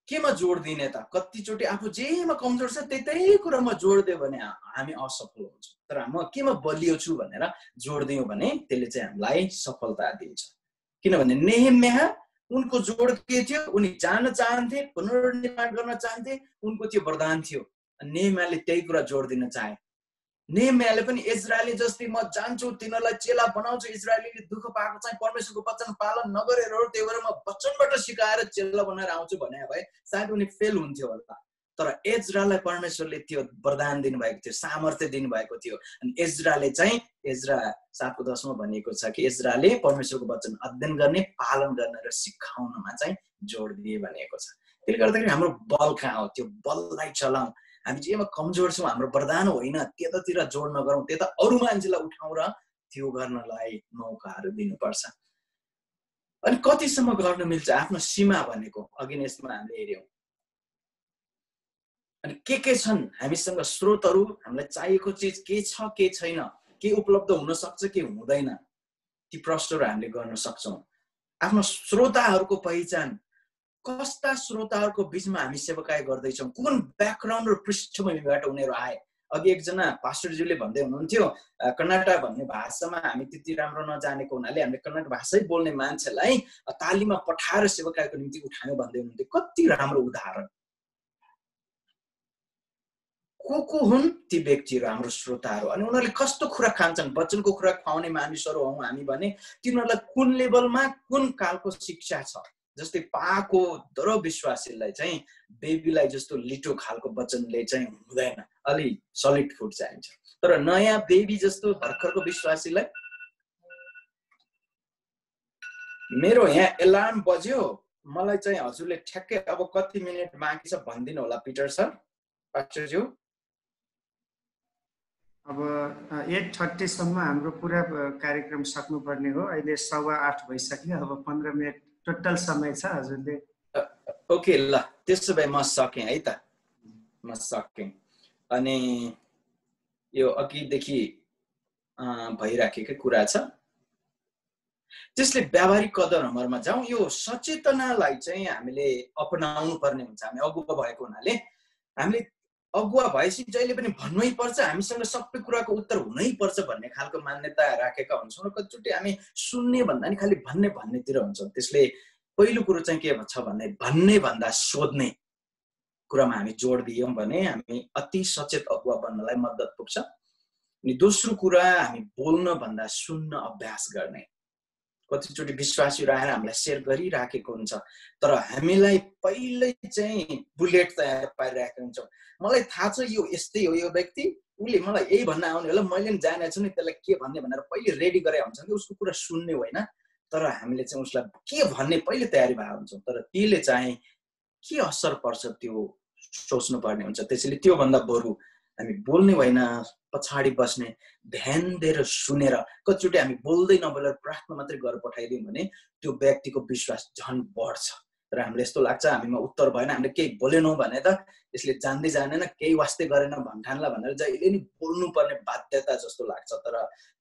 केमा जोड दिने त? कतिचोटि आफू जेमा कमजोर छ त्यतै कुरामा जोड दियो भने हामी असफल हुन्छौँ। तर म केमा बलियो छु भनेर जोड दियौँ भने त्यसले चाहिँ हामीलाई सफलता दिन्छ। किनभने नेहेम्याह उनको जोड के थियो? उनी जान चाहन्थे, पुनर्निर्माण गर्न चाहन्थे, उनको त्यो वरदान थियो। नेहेम्याहले त्यही कुरा जोड दिन चाहे। नेहेम्याहले पनि इजरायली जस्तै म जान्छु, तिनीहरूलाई चेला बनाउँछु, इजरायलीले दुःख पाएको चाहिँ परमेश्वरको वचन पालन नगरेर हो, त्यही भएर म वचनबाट सिकाएर चेला बनाएर आउँछु भने भए सायद उनी फेल हुन्थ्यो होला। तर इजरायललाई परमेश्वरले त्यो वरदान दिनुभएको थियो, सामर्थ्य दिनुभएको थियो। अनि इजरायलले चाहिँ इजरा 7:10 भनिएको छ कि इजरायलले परमेश्वरको वचन अध्ययन गर्ने, पालन गर्ने र सिकाउनमा चाहिँ जोड दिए भनिएको छ। त्यसले गर्दाखेरि हाम्रो बल कहाँ हो? त्यो बललाई चलाऊ। हामी जेमा कमजोर छौँ, हाम्रो वरदान होइन, त्यतातिर जोड नगरौँ, त्यता अरू मान्छेलाई उठाउँ र त्यो गर्नलाई मौकाहरू दिनुपर्छ। अनि कतिसम्म गर्न मिल्छ आफ्नो सीमा भनेको अघि नै यसमा हामीले हेर्यौँ। अनि के छन् हामीसँग स्रोतहरू, हामीलाई चाहिएको चिज के छ के छैन, के उपलब्ध हुन सक्छ के हुँदैन, ती प्रश्नहरू हामीले गर्न सक्छौँ। आफ्नो श्रोताहरूको पहिचान, कस्ता श्रोताहरूको बिचमा हामी सेवाकाय गर्दैछौँ, कुन ब्याकग्राउन्ड र पृष्ठभूमिबाट उनीहरू आए। अघि एकजना पास्टरज्यूले भन्दै हुनुहुन्थ्यो कन्नडा भन्ने भाषामा हामी त्यति राम्रो नजानेको हुनाले हामीले कन्नड भाषै बोल्ने मान्छेलाई तालिममा पठाएर सेवाकायको निम्ति उठायौँ भन्दै हुनुहुन्थ्यो। कति राम्रो उदाहरण। को हुन् ती व्यक्तिहरू? हाम्रो श्रोताहरू। अनि उनीहरूले कस्तो कुरा खान्छन्? वचनको कुरा खुवाउने मानिसहरू हौँ हामी भने तिनीहरूलाई कुन लेभलमा कुन कालको शिक्षा छ? जस्तै पाको दरो विश्वासीलाई चाहिँ बेबीलाई जस्तो लिटो खालको वचनले चाहिँ हुँदैन, अलि सलिड फुड चाहिन्छ। तर नयाँ बेबी जस्तो भर्खरको विश्वासीलाई मेरो यहाँ एलार्म बज्यो, मलाई चाहिँ हजुरले ठ्याक्कै अब कति मिनेट बाँकी छ भनिदिनु होला पिटर सर, पास्टरज्यू। अब 8:30 सम्म हाम्रो पुरा कार्यक्रम सक्नुपर्ने हो। अहिले 8:15 भइसक्यो। अब 15 मिनट टोटल समय छ हजुरले। ओके ल, त्यसो भए म सकेँ है त, म सकेँ। अनि यो अघिदेखि भइराखेकै कुरा छ, त्यसले व्यावहारिक कदरहरूमा जाउँ। यो सचेतनालाई चाहिँ हामीले अपनाउनु पर्ने हुन्छ। हामी अगुवा भएको हुनाले हामीले अगुवा भएपछि जहिले पनि भन्नै पर्छ, हामीसँग सबै कुराको उत्तर हुनै पर्छ भन्ने खालको मान्यता राखेका हुन्छौँ र कतिचोटि हामी सुन्ने भन्दा नि खालि भन्नेतिर हुन्छौँ। त्यसले पहिलो कुरो चाहिँ के छ भने भन्ने भन्दा सोध्ने कुरामा हामी जोड दियौँ भने हामी अति सचेत अगुवा बन्नलाई मद्दत पुग्छ। अनि दोस्रो कुरा, हामी बोल्न भन्दा सुन्न अभ्यास गर्ने। कतिचोटि विश्वासीहरू आएर हामीलाई सेयर गरिराखेको हुन्छ, तर हामीलाई पहिल्यै चाहिँ बुलेट तयार पारिरहेको हुन्छौँ। मलाई थाहा छ यो यस्तै हो, यो व्यक्ति उसले मलाई यही भन्न आउने होला, मैले पनि जानेको छु नि त्यसलाई के भन्ने भनेर पहिले रेडी गरेर हुन्छ कि उसको कुरा सुन्ने होइन, तर हामीले चाहिँ उसलाई के भन्ने पहिले तयारी भएको हुन्छौँ। तर त्यसले चाहिँ के असर पर्छ त्यो सोच्नु पर्ने हुन्छ। त्यसैले त्योभन्दा बरु हामी बोल्ने होइन, पछाडि बस्ने, ध्यान दिएर सुनेर, कतिचोटि हामी बोल्दै नबोलेर प्रार्थना मात्रै गरेर पठाइदियौँ भने त्यो व्यक्तिको विश्वास झन् बढ्छ। र हामीले यस्तो लाग्छ हामीमा उत्तर भएन, हामीले केही बोलेनौँ भने त यसले जान्दै जानेन, केही वास्तै गरेन भन्ठान्ला भनेर जहिले नि बोल्नुपर्ने बाध्यता जस्तो लाग्छ। तर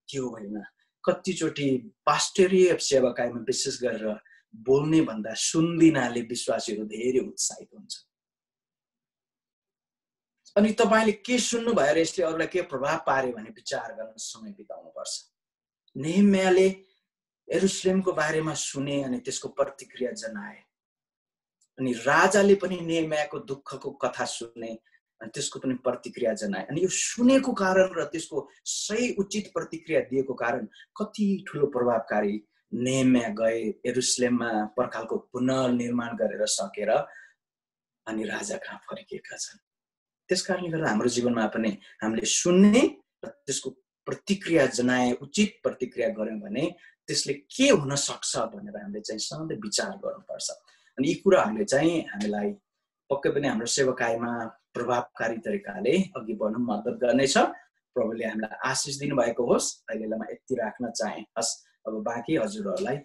त्यो होइन। कतिचोटि पास्टरीय सेवाकाईमा विशेष गरेर बोल्ने भन्दा सुन्दिनाले विश्वासीहरू धेरै उत्साहित हुन्छ। अनि तपाईँले के सुन्नु भएर यसले अरूलाई के प्रभाव पार्यो भने विचार गर्न समय बिताउनु पर्छ। नेहेम्याले यरुशलेमको बारेमा सुने अनि त्यसको प्रतिक्रिया जनाए, अनि राजाले पनि नेहेम्याको दुःखको कथा सुने अनि त्यसको पनि प्रतिक्रिया जनाए। अनि यो सुनेको कारण र त्यसको सही उचित प्रतिक्रिया दिएको कारण कति ठुलो प्रभावकारी नेहेम्या गए यरुशलेममा पर्खालको पुनर्निर्माण गरेर सकेर अनि राजा कहाँ फर्किएका छन्। त्यसकारणले गर्दा हाम्रो जीवनमा पनि हामीले सुन्ने र त्यसको प्रतिक्रिया जनाए, उचित प्रतिक्रिया गर्यौँ भने त्यसले के हुन सक्छ भनेर हामीले चाहिँ सधैँ विचार गर्नुपर्छ। अनि यी कुराहरूले चाहिँ हामीलाई पक्कै पनि हाम्रो सेवाकाईमा प्रभावकारी तरिकाले अघि बढ्न मद्दत गर्नेछ। प्रभुले हामीलाई आशिष दिनुभएको होस्। अहिलेलाई म यति राख्न चाहे। हस्, अब बाँकी हजुरहरूलाई